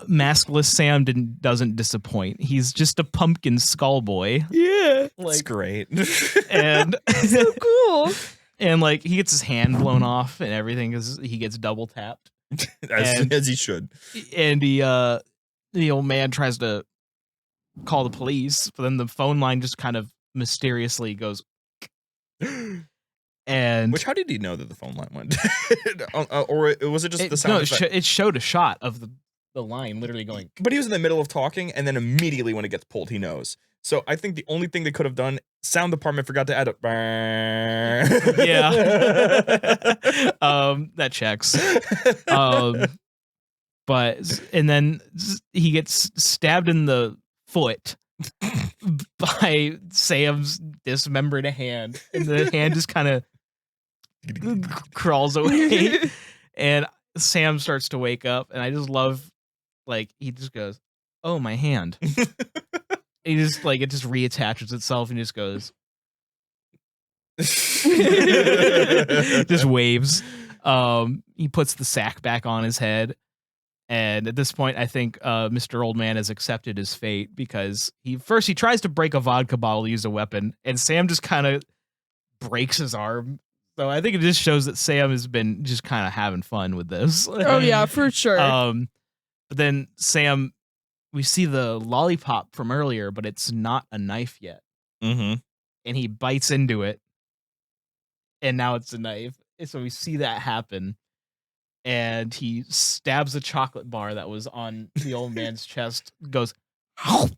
maskless Sam doesn't disappoint. He's just a pumpkin skull boy. Yeah. It's great. And So cool. And like he gets his hand blown off and everything because he gets double tapped. as he should. And the old man tries to call the police, but then the phone line just kind of mysteriously goes. And Which, how did he know that the phone line went? Or was it just the sound? No, it showed a shot of the line literally going. But he was in the middle of talking, and then immediately when it gets pulled, he knows. So I think the only thing they could have done, sound department forgot to add a. Yeah. That checks. But and then he gets stabbed in the foot by Sam's dismembered hand, and the hand just kind of crawls away, and Sam starts to wake up, and I just love, like, he just goes, "Oh, my hand." He just like it just reattaches itself and just goes, just waves. He puts the sack back on his head. And at this point, I think Mr. Old Man has accepted his fate because he tries to break a vodka bottle to use a weapon, and Sam just kind of breaks his arm. So I think it just shows that Sam has been just kind of having fun with this. Oh yeah, for sure. But then Sam, we see the lollipop from earlier, but it's not a knife yet. Mm-hmm. And he bites into it, and now it's a knife. And so we see that happen. And he stabs a chocolate bar that was on the old man's chest, goes, "All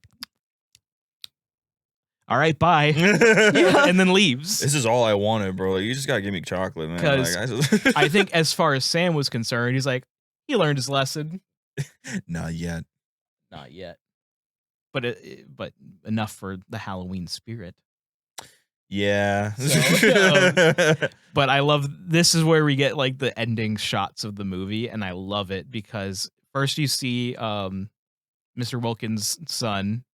right, bye," and then leaves. This is all I wanted, bro. Like, you just gotta give me chocolate, man. Because Like, I think as far as Sam was concerned, he's like, he learned his lesson. Not yet. Not yet. But but enough for the Halloween spirit. Yeah. But I love, this is where we get like the ending shots of the movie, and I love it because first you see Mr. Wilkins' son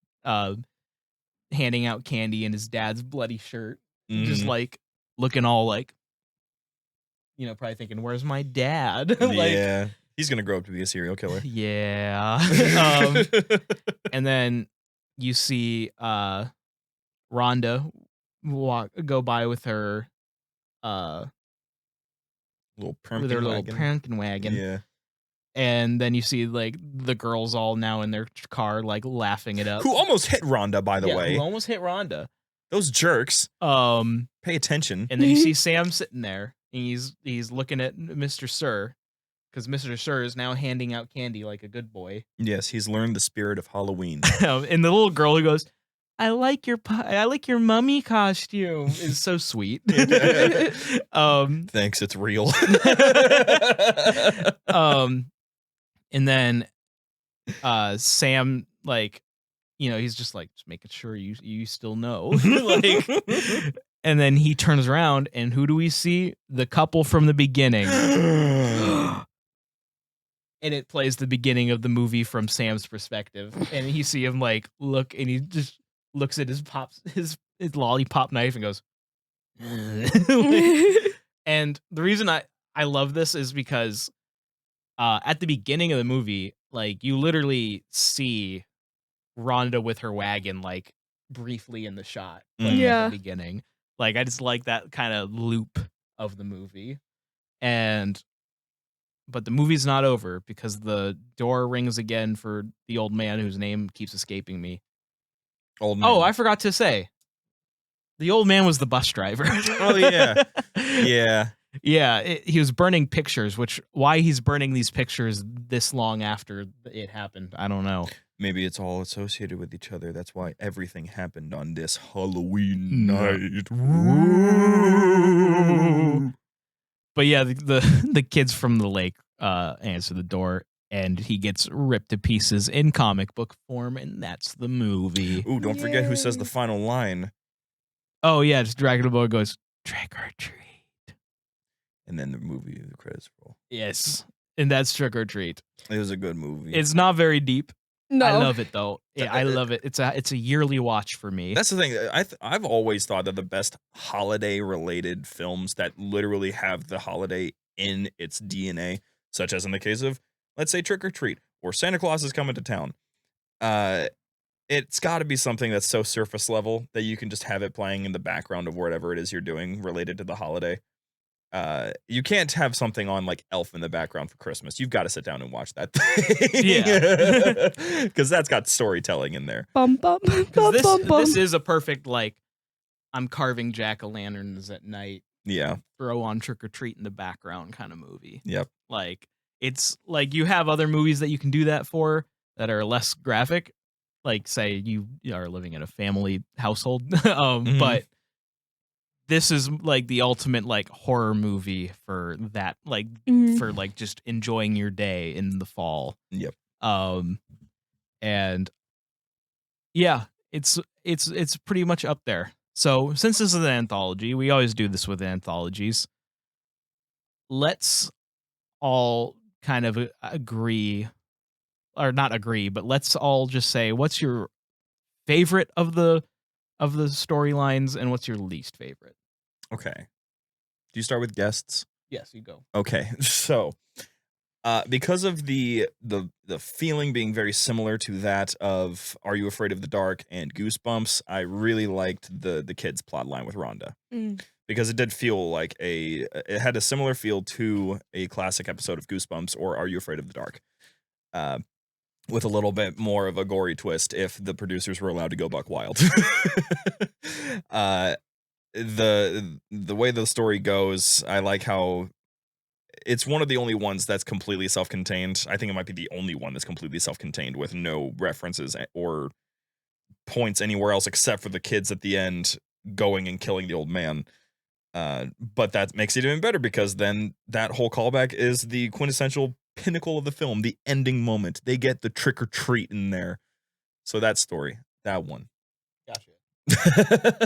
handing out candy in his dad's bloody shirt, just like looking all like, you know, probably thinking, "Where's my dad?" Like, yeah. He's gonna grow up to be a serial killer. Yeah. And then you see Rhonda go by with her Little little pumpkin wagon. Yeah. And then you see like the girls all now in their car like laughing it up. Who almost hit Rhonda, by the way. Who almost hit Rhonda. Those jerks. Pay attention. And then you see Sam sitting there, and he's looking at Mr. Sir, because Mr. Sir is now handing out candy like a good boy. Yes, he's learned the spirit of Halloween. And the little girl who goes, I like your mummy costume," is so sweet. Thanks, it's real. And then Sam, like, you know, he's just like, just making sure you still know. Like, and then he turns around, and who do we see? The couple from the beginning. And it plays the beginning of the movie from Sam's perspective. And you see him like look, and he just looks at his lollipop knife and goes. And the reason I love this is because at the beginning of the movie, like, you literally see Rhonda with her wagon like briefly in the shot, like, Yeah. at the beginning. Like, I just like that kind of loop of the movie. But the movie's not over because the door rings again for the old man whose name keeps escaping me. Old man. Oh, I forgot to say. The old man was the bus driver. Oh, yeah. Yeah. Yeah, he was burning pictures, why he's burning these pictures this long after it happened, I don't know. Maybe it's all associated with each other. That's why everything happened on this Halloween night. But yeah, the kids from the lake answer the door, and he gets ripped to pieces in comic book form, and that's the movie. Ooh, don't forget who says the final line. Oh yeah, just Dragon Ball goes, "Trick or treat." And then the credits roll. Yes, and that's Trick or Treat. It was a good movie. It's not very deep. No. I love it though. Yeah, I love it. It's a yearly watch for me. That's the thing. I've always thought that the best holiday related films that literally have the holiday in its DNA, such as in the case of, let's say, Trick or Treat or Santa Claus is Coming to Town. It's got to be something that's so surface level that you can just have it playing in the background of whatever it is you're doing related to the holiday. you can't have something on like Elf in the background for Christmas. You've got to sit down and watch that thing. Yeah. Because that's got storytelling in there. Bum bum bum 'Cause bum bum. this is a perfect, like, I'm carving jack-o'-lanterns at night, Yeah. throw on Trick or Treat in the background kind of movie. Yep. Like, it's like you have other movies that you can do that for that are less graphic. Like, say you are living in a family household. But this is like the ultimate like horror movie for that, like for like just enjoying your day in the fall. Yep. And yeah, it's pretty much up there. So since this is an anthology, we always do this with anthologies. Let's all kind of agree, or not agree, but let's all just say what's your favorite of the storylines and what's your least favorite. Okay. Do you start with guests? Yes, you go. Okay. So, because of the feeling being very similar to that of Are You Afraid of the Dark and Goosebumps, I really liked the kids plot line with Rhonda. Because it did feel like it had a similar feel to a classic episode of Goosebumps or Are You Afraid of the Dark? With a little bit more of a gory twist if the producers were allowed to go buck wild. The way the story goes, I like how it's one of the only ones that's completely self-contained. I think it might be the only one that's completely self-contained with no references or points anywhere else except for the kids at the end going and killing the old man. But that makes it even better because then that whole callback is the quintessential pinnacle of the film, the ending moment. They get the trick or treat in there. So that story, that one. Gotcha.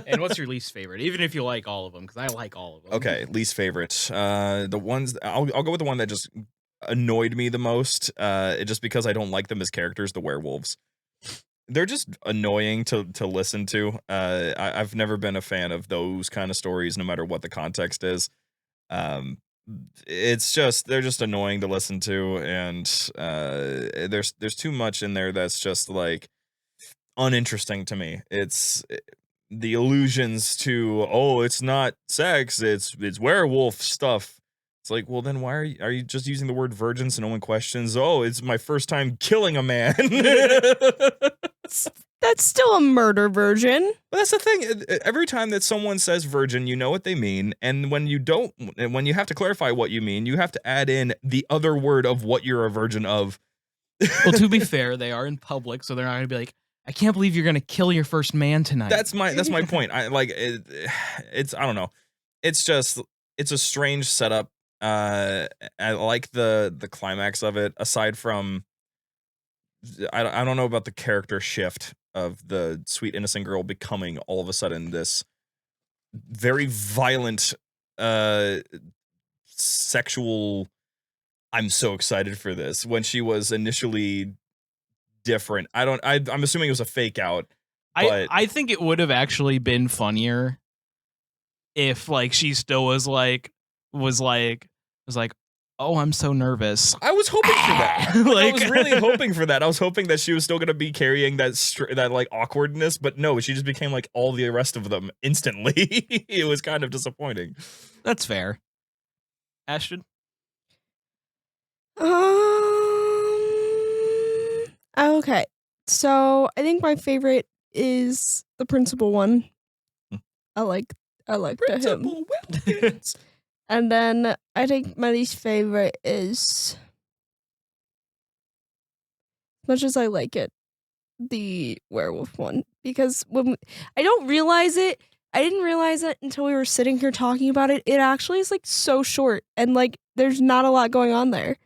And what's your least favorite? Even if you like all of them, because I like all of them. Okay, least favorite. The ones I'll go with the one that just annoyed me the most. Just because I don't like them as characters, the werewolves. They're just annoying to listen to. I've never been a fan of those kind of stories, no matter what the context is. It's just they're just annoying to listen to, and there's too much in there that's just like uninteresting to me. It's the allusions to it's not sex, it's werewolf stuff. It's like, well, then why are you just using the word virgin so no one questions? Oh, it's my first time killing a man. That's still a murder virgin. But that's the thing. Every time that someone says virgin, you know what they mean. And when you don't, and when you have to clarify what you mean, you have to add in the other word of what you're a virgin of. Well, to be fair, they are in public, so they're not going to be like, I can't believe you're going to kill your first man tonight. That's my point. I like it's I don't know. It's a strange setup. I like the climax of it. Aside from, I don't know about the character shift of the sweet innocent girl becoming all of a sudden this very violent sexual. I'm so excited for this when she was initially different. I'm assuming it was a fake out. But I think it would have actually been funnier if like she still was like, oh, I'm so nervous. I was hoping for that. I was Like- really hoping for that. I was hoping that she was still going to be carrying that like awkwardness, but no, she just became like all the rest of them instantly. It was kind of disappointing. That's fair. Ashton? Okay. So I think my favorite is the principal one. I like him. Principal Wilkins. And then I think my least favorite is, as much as I like it, the werewolf one. Because I didn't realize it until we were sitting here talking about it. It actually is like so short and like there's not a lot going on there.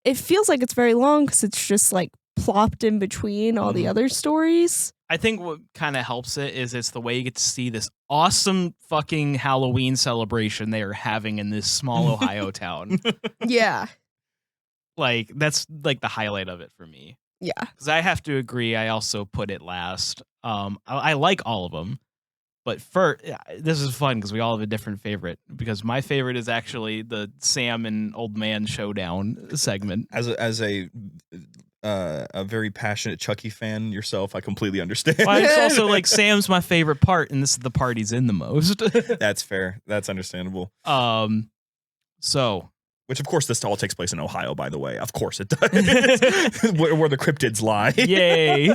It feels like it's very long because it's just like plopped in between all the other stories. I think what kind of helps it is it's the way you get to see this awesome fucking Halloween celebration they are having in this small Ohio town. Yeah. Like, that's like the highlight of it for me. Yeah. Because I have to agree, I also put it last. I like all of them, but this is fun because we all have a different favorite. Because my favorite is actually the Sam and Old Man showdown segment. As a very passionate Chucky fan yourself, I completely understand. Well, it's also like Sam's my favorite part, and this is the part he's in the most. That's fair. That's understandable. So, which of course this all takes place in Ohio, by the way. Of course it does. where the cryptids lie. yay.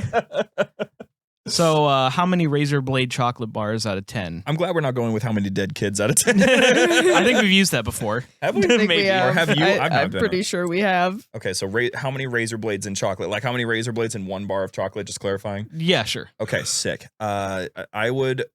So, how many razor blade chocolate bars out of 10? I'm glad we're not going with how many dead kids out of 10. I think we've used that before. Have we? I think we Maybe. have. Or have you? I've not I'm done pretty it. sure we have. Okay, so how many razor blades in chocolate? Like how many razor blades in one bar of chocolate? Just clarifying. Yeah, sure. Okay, sick. I would.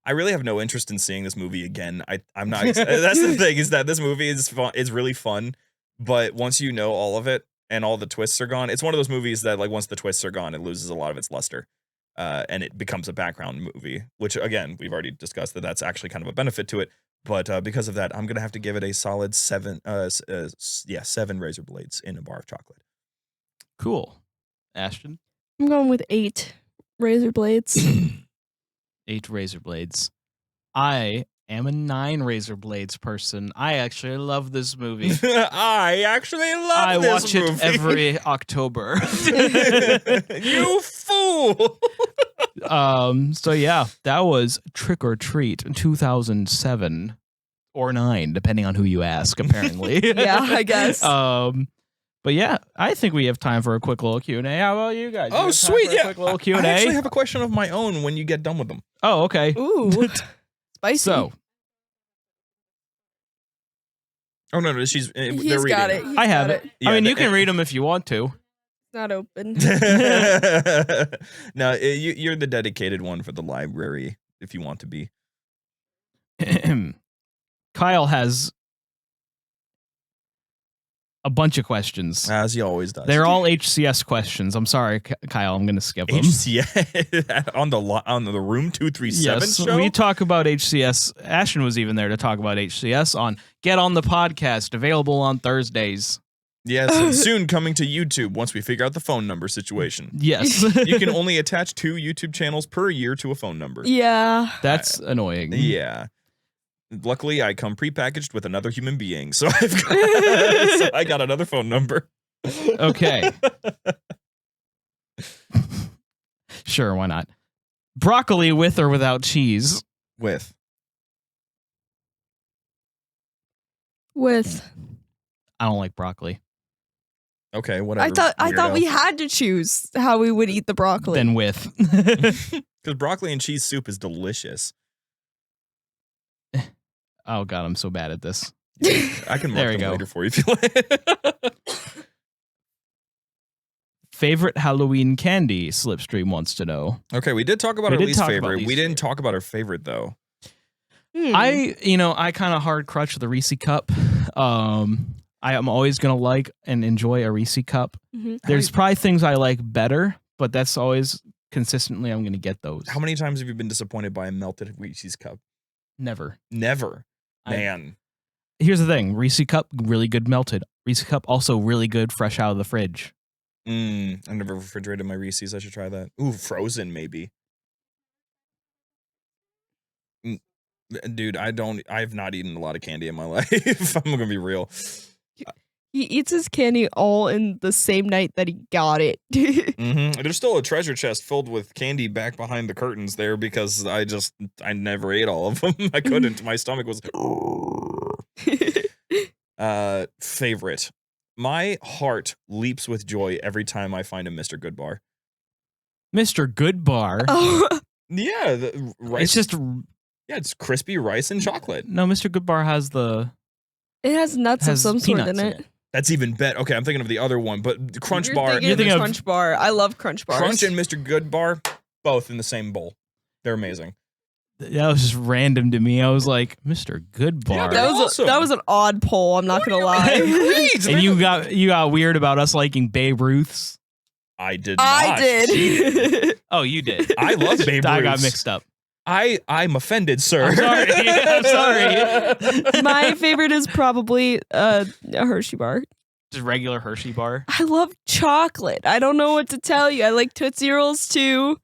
I really have no interest in seeing this movie again. I'm not. That's the thing, is that this movie is fun. It's really fun, but once you know all of it and all the twists are gone, it's one of those movies that, like, once the twists are gone, it loses a lot of its luster, and it becomes a background movie. Which, again, we've already discussed that's actually kind of a benefit to it. But because of that, I'm gonna have to give it a solid 7. 7 razor blades in a bar of chocolate. Cool. Ashton? I'm going with 8 razor blades. 8 razor blades. I am a 9 razor blades person. I actually love this movie. I actually love I this watch movie. it every October. You fool! So yeah, that was Trick or Treat 2007 or 9, depending on who you ask, apparently. Yeah, I guess. But yeah, I think we have time for a quick little Q&A. How about you guys? You Oh, have time sweet! for a Yeah, quick little I Q&A. actually have a question of my own when you get done with them. Oh, okay. Ooh. Spicy. So Oh no, she's. They're He's reading. got it. He's I have got it. Yeah, I mean, you can read them if you want to. It's not open. No, you're the dedicated one for the library if you want to be. Kyle has a bunch of questions. As he always does. They're all HCS questions. I'm sorry, Kyle. I'm going to skip them. HCS on the Room 237 Yes, show. we talk about HCS. Ashton was even there to talk about HCS on Get on the Podcast, available on Thursdays. Yes, and soon coming to YouTube once we figure out the phone number situation. Yes. You can only attach 2 YouTube channels per year to a phone number. Yeah. That's annoying. Yeah. Luckily, I come prepackaged with another human being, so so I got another phone number. Okay. Sure, why not? Broccoli with or without cheese? With. I don't like broccoli. Okay, whatever. I thought we had to choose how we would eat the broccoli. Then with. Because broccoli and cheese soup is delicious. Oh god, I'm so bad at this. I can There mark we them go. later for you if you like. Favorite Halloween candy? Slipstream wants to know. Okay, we did talk about We our did least talk about favorite. least We didn't favorite. talk about our favorite though. I kind of hard crutch the Reese cup. I am always gonna like and enjoy a Reese cup. Mhm. There's probably things I like better, but that's always consistently I'm gonna get those. How many times have you been disappointed by a melted Reese's cup? Never. Never. I- Man. Here's the thing: Reese cup really good melted. Reese cup also really good fresh out of the fridge. I've never refrigerated my Reese's. I should try that. Ooh, frozen maybe. Dude, I've not eaten a lot of candy in my life. I'm gonna be real. He eats his candy all in the same night that he got it. There's still a treasure chest filled with candy back behind the curtains there because I never ate all of them. I couldn't. My stomach was favorite. My heart leaps with joy every time I find a Mr. Goodbar. Mr. Goodbar. Oh, Yeah, the rice. It's just it's crispy rice and chocolate. no. Mr. Goodbar has the it has nuts has of some sort peanuts in it. That's even better. Okay, I'm thinking of the other one, but Crunch You're Bar. thinking You're of the thinking of- Crunch Bar. I love Crunch Bars. Crunch and Mr. Goodbar, both in the same bowl. They're amazing. That was just random to me. I was like, Mr. Goodbar. Yeah, that was awesome. that was an odd poll. I'm not gonna lie. Agreed. and you got weird about us liking Babe Ruths. I did not. I did. Oh, you did. I love Babe I got Ruths. mixed up. I'm offended, sir. I'm sorry. I'm sorry. My favorite is probably a Hershey bar. Just regular Hershey bar. I love chocolate. I don't know what to tell you. I like Tootsie Rolls too.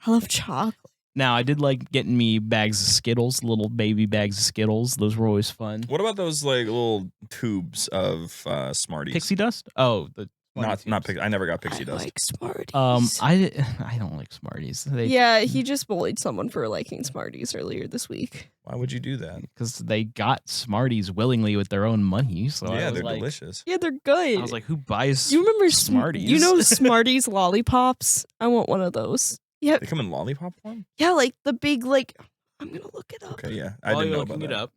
I love chocolate. Now, I did like getting me bags of Skittles, little baby bags of Skittles. Those were always fun. What about those like little tubes of Smarties? Pixie dust? Oh, the Not Pixie. I never got pixie I dust. like Smarties. I don't like Smarties. Yeah, he just bullied someone for liking Smarties earlier this week. Why would you do that? because they got Smarties willingly with their own money. So I Yeah, was they're like, delicious. Yeah, they're good. I was like, who buys? you remember Smarties? You know Smarties lollipops? I want one of those. Yeah, They come in lollipop form? yeah, like the big like. I'm gonna look it up. Okay, yeah. I While didn't you're know about looking that. it up,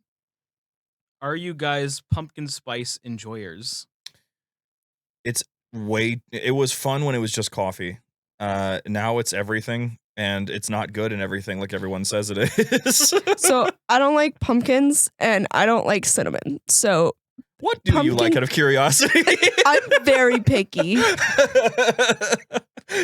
are you guys pumpkin spice enjoyers? It was fun when it was just coffee. Now it's everything, and it's not good and everything like everyone says it is. So I don't like pumpkins and I don't like cinnamon. So what do you like pumpkin- out of curiosity? I'm very picky.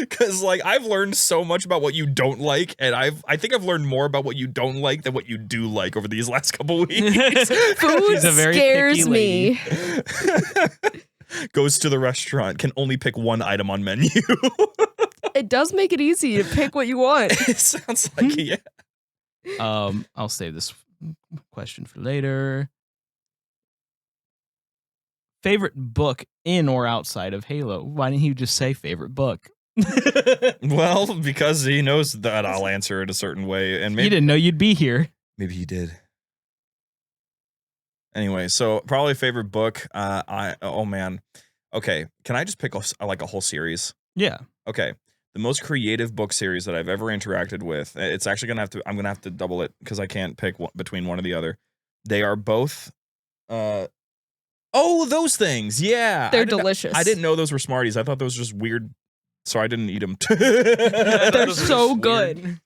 Because like I've learned so much about what you don't like, and I think I've learned more about what you don't like than what you do like over these last couple weeks. Food She's a very scares picky lady. me. Goes to the restaurant, can only pick one item on menu. It does make it easy to pick what you want. It sounds like yeah. I'll save this question for later. Favorite book in or outside of Halo? Why didn't you just say favorite book? Well, because he knows that I'll answer it a certain way, and You maybe didn't know you'd be here. maybe he did. Anyway, so probably favorite book. Oh man. Okay, can I just pick like a whole series? Yeah. Okay, the most creative book series that I've ever interacted with. It's actually I'm gonna have to double it because I can't pick between one or the other. They are both. Oh, those things. Yeah, They're delicious. I didn't know those were Smarties. I thought those were just weird, so I didn't eat them. They're so good.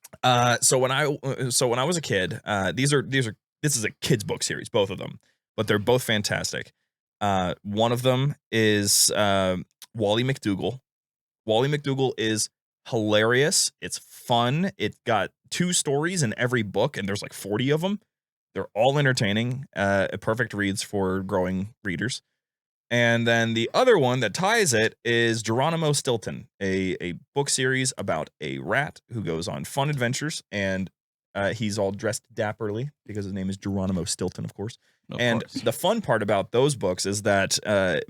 So when I was a kid, this is a kids book series, both of them, but they're both fantastic. One of them is Wally McDougal. Wally McDougal is hilarious. It's fun. It got 2 stories in every book, and there's like 40 of them. They're all entertaining. Perfect reads for growing readers. And then the other one that ties it is Geronimo Stilton, a book series about a rat who goes on fun adventures, and he's all dressed dapperly because his name is Geronimo Stilton, of course. Of course. The fun part about those books is that,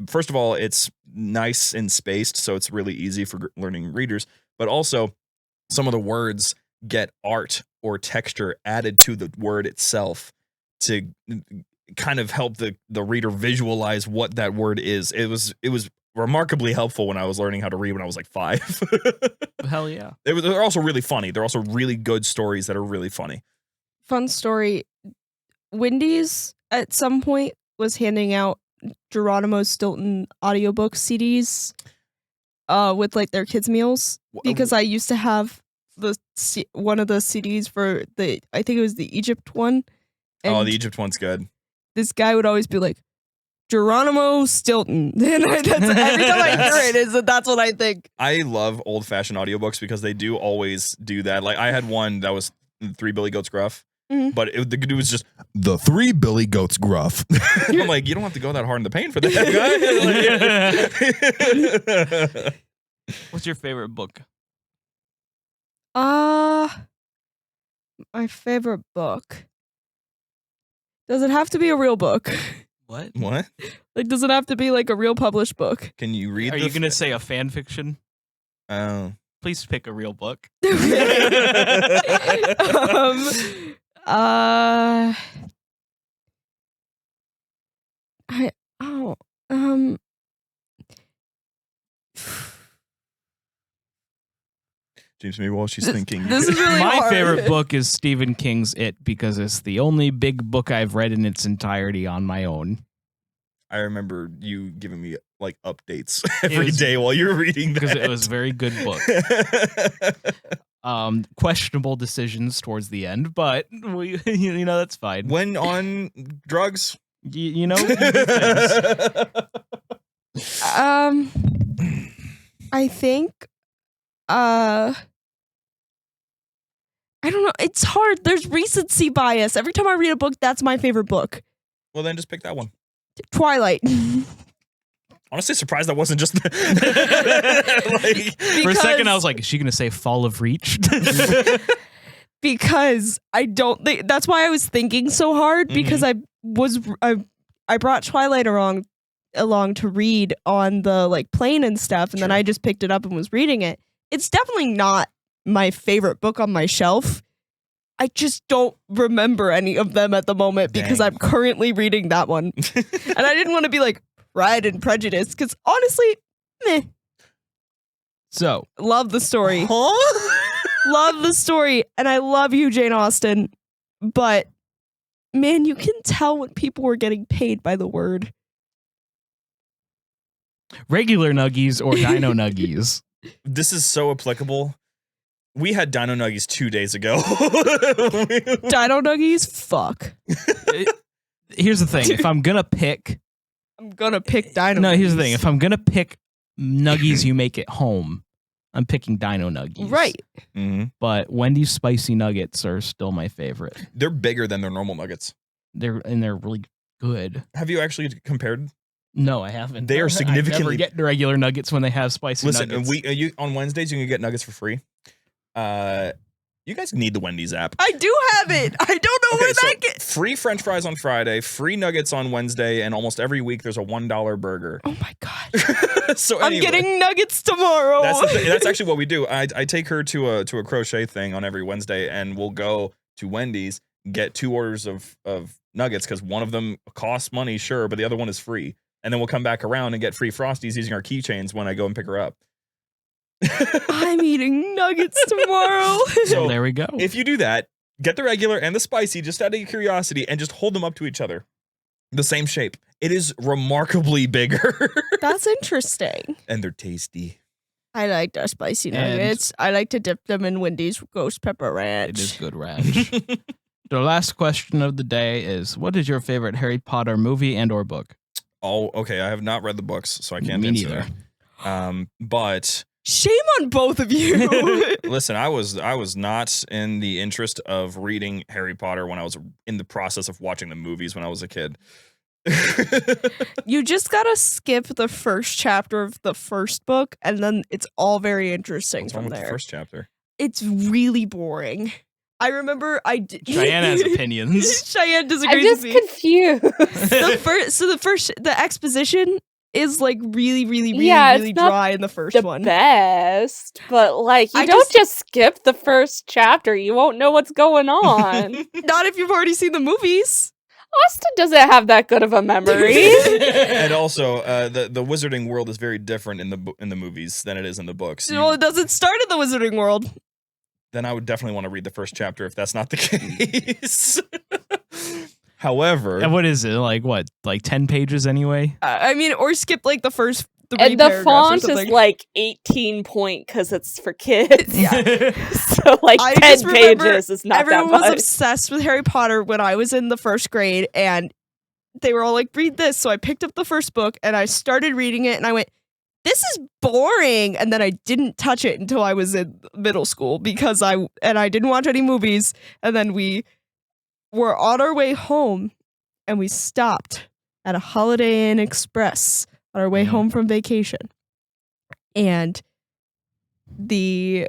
first of all, it's nice and spaced, so it's really easy for learning readers, but also some of the words get art or texture added to the word itself to kind of help the reader visualize what that word is. It was remarkably helpful when I was learning how to read when I was like 5. Hell yeah. They're also really funny. They're also really good stories that are really funny. Fun story. Wendy's at some point was handing out Geronimo Stilton audiobook CDs with like their kids' meals because I used to have one of the CDs for I think it was the Egypt one. And the Egypt one's good. this guy would always be like, Geronimo Stilton. And every time I hear it, that's what I think. I love old-fashioned audiobooks because they do always do that. Like I had one that was 3 Billy Goats Gruff, but the dude was just The 3 Billy Goats Gruff. I'm like, you don't have to go that hard in the paint for that guy. What's your favorite book? My favorite book. Does it have to be a real book? What? What? Like, does it have to be like a real published book? Can you read? Are you going to say a fan fiction? Oh. Please pick a real book. James, maybe while she's thinking. This is really My hard. favorite book is Stephen King's It because it's the only big book I've read in its entirety on my own. I remember you giving me like updates every was- day while you were reading that. Because it was a very good book. Questionable decisions towards the end, but that's fine. When on drugs. You do things. I think I don't know. It's hard. There's recency bias. Every time I read a book, that's my favorite book. Well, then just pick that one. Twilight. Honestly, surprised that wasn't just. For a second, I was like, is she going to say Fall of Reach? Because I don't think that's why I was thinking so hard because I brought Twilight along along to read on the like plane and stuff, and then Sure. I just picked it up and was reading it. It's definitely not my favorite book on my shelf. I just don't remember any of them at the moment because Dang. I'm currently reading that one. And I didn't want to be like Pride and Prejudice because honestly, meh. So, Love the story. Huh? Love the story. And I love you, Jane Austen. But man, you can tell when people were getting paid by the word. regular nuggies or dino nuggies? This is so applicable. We had Dino Nuggies 2 days ago. Dino Nuggies? Fuck. Here's the thing. If I'm going to pick... I'm gonna pick Dino No, Nuggies. here's the thing. If I'm going to pick nuggies you make at home, I'm picking dino nuggies. Right. Mhm. But Wendy's spicy nuggets are still my favorite. They're bigger than their normal nuggets. They're really good. Have you actually compared? No, I haven't. They are I significantly- never get the regular nuggets when they have spicy Listen, nuggets. you on Wednesdays you can get nuggets for free. You guys need the Wendy's app. I do have it. I don't know Okay, where so that gets. free French fries on Friday, free nuggets on Wednesday, and almost every week there's a $1 burger. Oh my god. So I'm anyway, getting nuggets tomorrow. That's the thing. That's actually what we do. I take her to a crochet thing on every Wednesday, and we'll go to Wendy's, get 2 orders of nuggets because one of them costs money, sure, but the other one is free. And then we'll come back around and get free Frosties using our keychains when I go and pick her up. I'm eating nuggets tomorrow. So there we go. If you do that, get the regular and the spicy just out of curiosity and just hold them up to each other. The same shape. It is remarkably bigger. That's interesting. And they're tasty. I like the spicy And- nuggets. I like to dip them in Wendy's ghost pepper ranch. It is good ranch. The last question of the day is, what is your favorite Harry Potter movie and or book? Oh, okay. I have not read the books, so I can't Me answer neither. that. But Shame on both of you. listen, I was not in the interest of reading Harry Potter when I was in the process of watching the movies when I was a kid. You just gotta skip the first chapter of the first book, and then it's all very interesting What's wrong from with the there. first chapter? It's really boring. I remember I did. Cheyenne has opinions. Cheyenne I'm disagrees just with me. confused. The exposition is like really Yeah, it's really not dry in the first the one. best, but like you I don't just skip the first chapter. You won't know what's going on. Not if you've already seen the movies. Austin doesn't have that good of a memory. And also, the wizarding world is very different in the movies than it is in the books. Well, it doesn't start in the Wizarding World. Then I would definitely want to read the first chapter if that's not the case. However, And what is it? Like 10 pages anyway? I mean, or skip like the first 3 And the paragraphs or font is something. like 18 point because it's for kids. Yeah. So like I 10 just remember pages is not Everyone that was much. obsessed with Harry Potter when I was in the first grade, and they were all like, read this. So I picked up the first book and I started reading it, and I went, this is boring. And then I didn't touch it until I was in middle school because I didn't watch any movies. And then we were on our way home and we stopped at a Holiday Inn Express on our way home from vacation. And the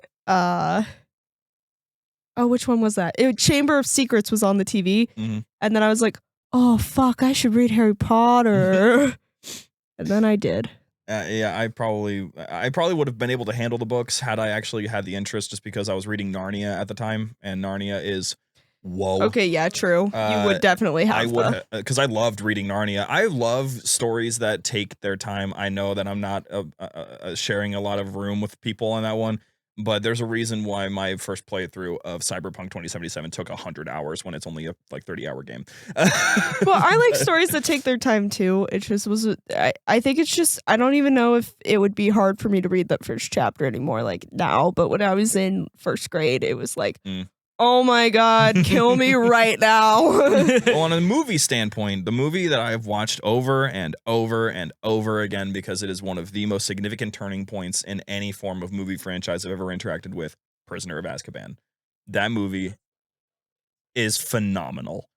which one was that? Chamber of Secrets was on the TV. Mhm. And then I was like, oh fuck, I should read Harry Potter. And then I did. yeah, I probably would have been able to handle the books had I actually had the interest, just because I was reading Narnia at the time, and Narnia is whoa. Okay, yeah, true. You would definitely have I would the- because I loved reading Narnia. I love stories that take their time. I know that I'm not sharing a lot of room with people on that one, but there's a reason why my first playthrough of Cyberpunk 2077 took 100 hours when it's only a 30-hour game. Well, I like stories that take their time too. It just was. I think it's just. I don't even know if it would be hard for me to read that first chapter anymore, like now. But when I was in first grade, it was like, oh my god, kill me right now. Well, on a movie standpoint, the movie that I've watched over and over and over again because it is one of the most significant turning points in any form of movie franchise I've ever interacted with, Prisoner of Azkaban. That movie is phenomenal.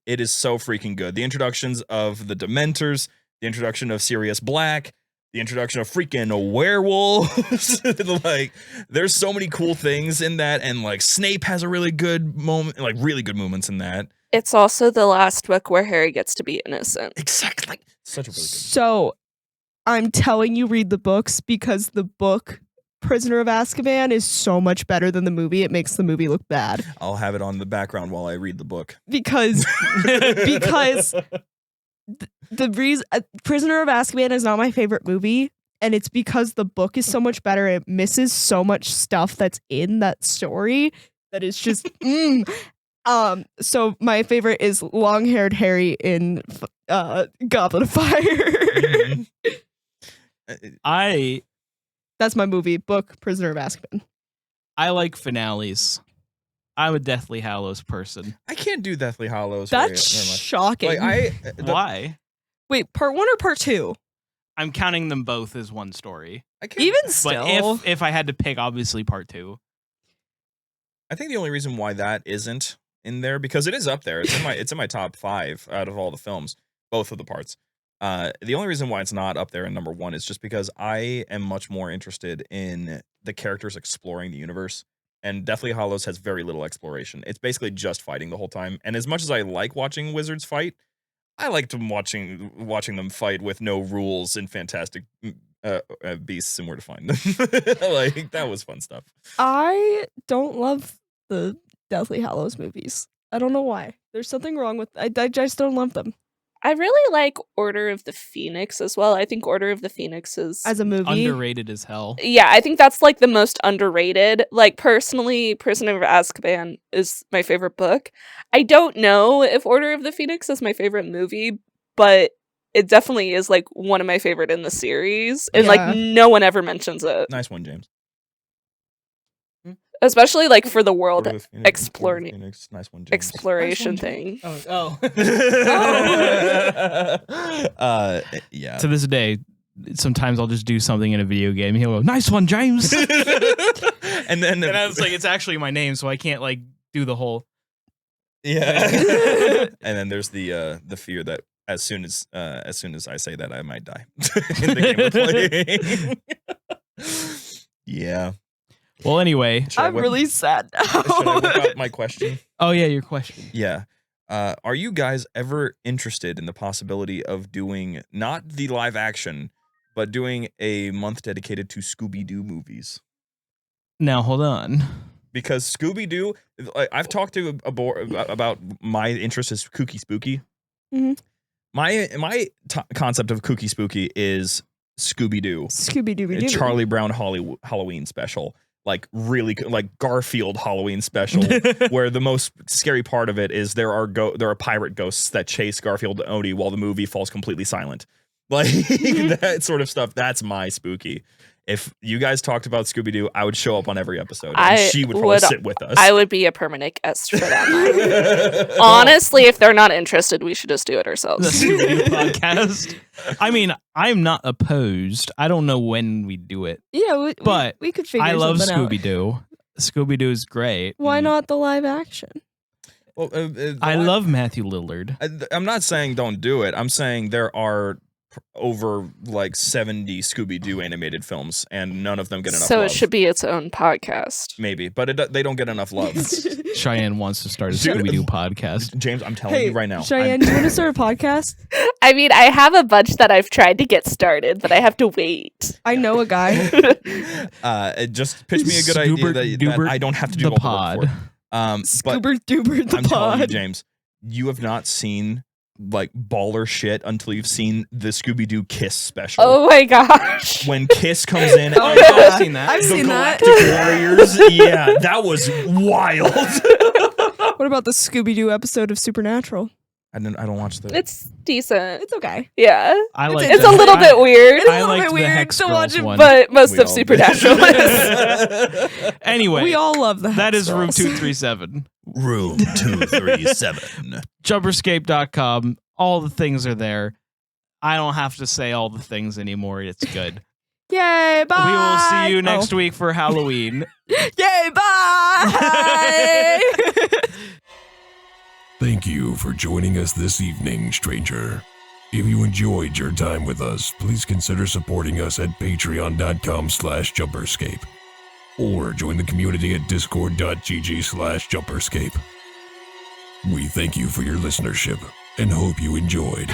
It is so freaking good. The introductions of the Dementors, the introduction of Sirius Black, the introduction of freaking werewolves. Like, there's so many cool things in that, and like Snape has a really good moment, like really good moments in that. It's also the last book where Harry gets to be innocent. Exactly. Such a really good. So, I'm telling you, read the books because the book Prisoner of Azkaban is so much better than the movie. It makes the movie look bad I'll have it on the background while I read the book. because the reason Prisoner of Azkaban is not my favorite movie, and it's because the book is so much better. It misses so much stuff that's in that story that is just So my favorite is long-haired Harry in Goblet of Fire. That's my movie. Book Prisoner of Azkaban. I like finales. I'm a Deathly Hallows person. I can't do Deathly Hallows. That's shocking. Why? Wait, part 1 or part 2? I'm counting them both as one story. Even still. But if I had to pick, obviously part 2. I think the only reason why that isn't in there, because it is up there. It's in my top 5 out of all the films, both of the parts. The only reason why it's not up there in number 1 is just because I am much more interested in the characters exploring the universe. And Deathly Hallows has very little exploration. It's basically just fighting the whole time. And as much as I like watching wizards fight, I liked watching them fight with no rules and fantastic beasts and where to find them. Like, that was fun stuff. I don't love the Deathly Hallows movies. I don't know why. There's something wrong with I just don't love them. I really like Order of the Phoenix as well. I think Order of the Phoenix is as a movie underrated as hell. Yeah, I think that's like the most underrated. Like, personally, Prisoner of Azkaban is my favorite book. I don't know if Order of the Phoenix is my favorite movie, but it definitely is like one of my favorite in the series. And like no one ever mentions it. Nice one, James. Especially like for the world exploration nice one, James. Exploration thing. Yeah. To this day, sometimes I'll just do something in a video game. He'll go, "Nice one, James." and I was like, it's actually my name, so I can't like do the whole. Yeah. And then there's the fear that as soon as I say that, I might die in the game we're playing. Yeah. Well, anyway, I'm really sad now. Should I whip out my question? Oh yeah, your question. Yeah. Are you guys ever interested in the possibility of doing not the live action, but doing a month dedicated to Scooby-Doo movies? Now hold on. Because Scooby-Doo, I've talked to about my interest is kooky spooky. Mm-hmm. My concept of kooky spooky is Scooby-Doo. Scooby-Doo. Charlie Brown Halloween special. Like really like Garfield Halloween special, where the most scary part of it is there are pirate ghosts that chase Garfield and Odie while the movie falls completely silent. Like that sort of stuff. That's my spooky. If you guys talked about Scooby-Doo, I would show up on every episode. And she would probably sit with us. I would be a permanent guest for that. Honestly, if they're not interested, we should just do it ourselves. The Scooby-Doo podcast. I mean, I'm not opposed. I don't know when we do it. Yeah, but we could figure I love something Scooby-Doo. out. Scooby-Doo is great. Why not the live action? Well, I love Matthew Lillard. I'm not saying don't do it. I'm saying there are over like 70 Scooby-Doo animated films, and none of them get enough love. So it should be its own podcast. Maybe, but they don't get enough love. Cheyenne wants to start a Scooby-Doo podcast. James, I'm telling you right now. Cheyenne, do you want to start a podcast? I mean, I have a bunch that I've tried to get started, but I have to wait. I know a guy. Just pitch me a good idea that I don't have to do the pod. Scoober-Doober the I'm pod. telling you, James, you have not seen like baller shit until you've seen the Scooby-Doo Kiss special. Oh my gosh. When Kiss comes in, I've seen that. I've seen that. Warriors, yeah, that was wild. What about the Scooby-Doo episode of Supernatural? I don't watch the. It's decent. It's okay. Yeah. I like It's a little bit weird. It's a I little liked bit weird the Hex to watch Girls it, one. But most We of all Supernatural is. Anyway, We all love the that Hex is Room Girls. 237. Room 237. Jumperscape.com. All the things are there. I don't have to say all the things anymore. It's good. Yay, bye. We will see you next week for Halloween. Yay, bye. Thank you for joining us this evening, stranger. If you enjoyed your time with us, please consider supporting us at patreon.com/Jumperscape or join the community at discord.gg/Jumperscape. We thank you for your listenership and hope you enjoyed.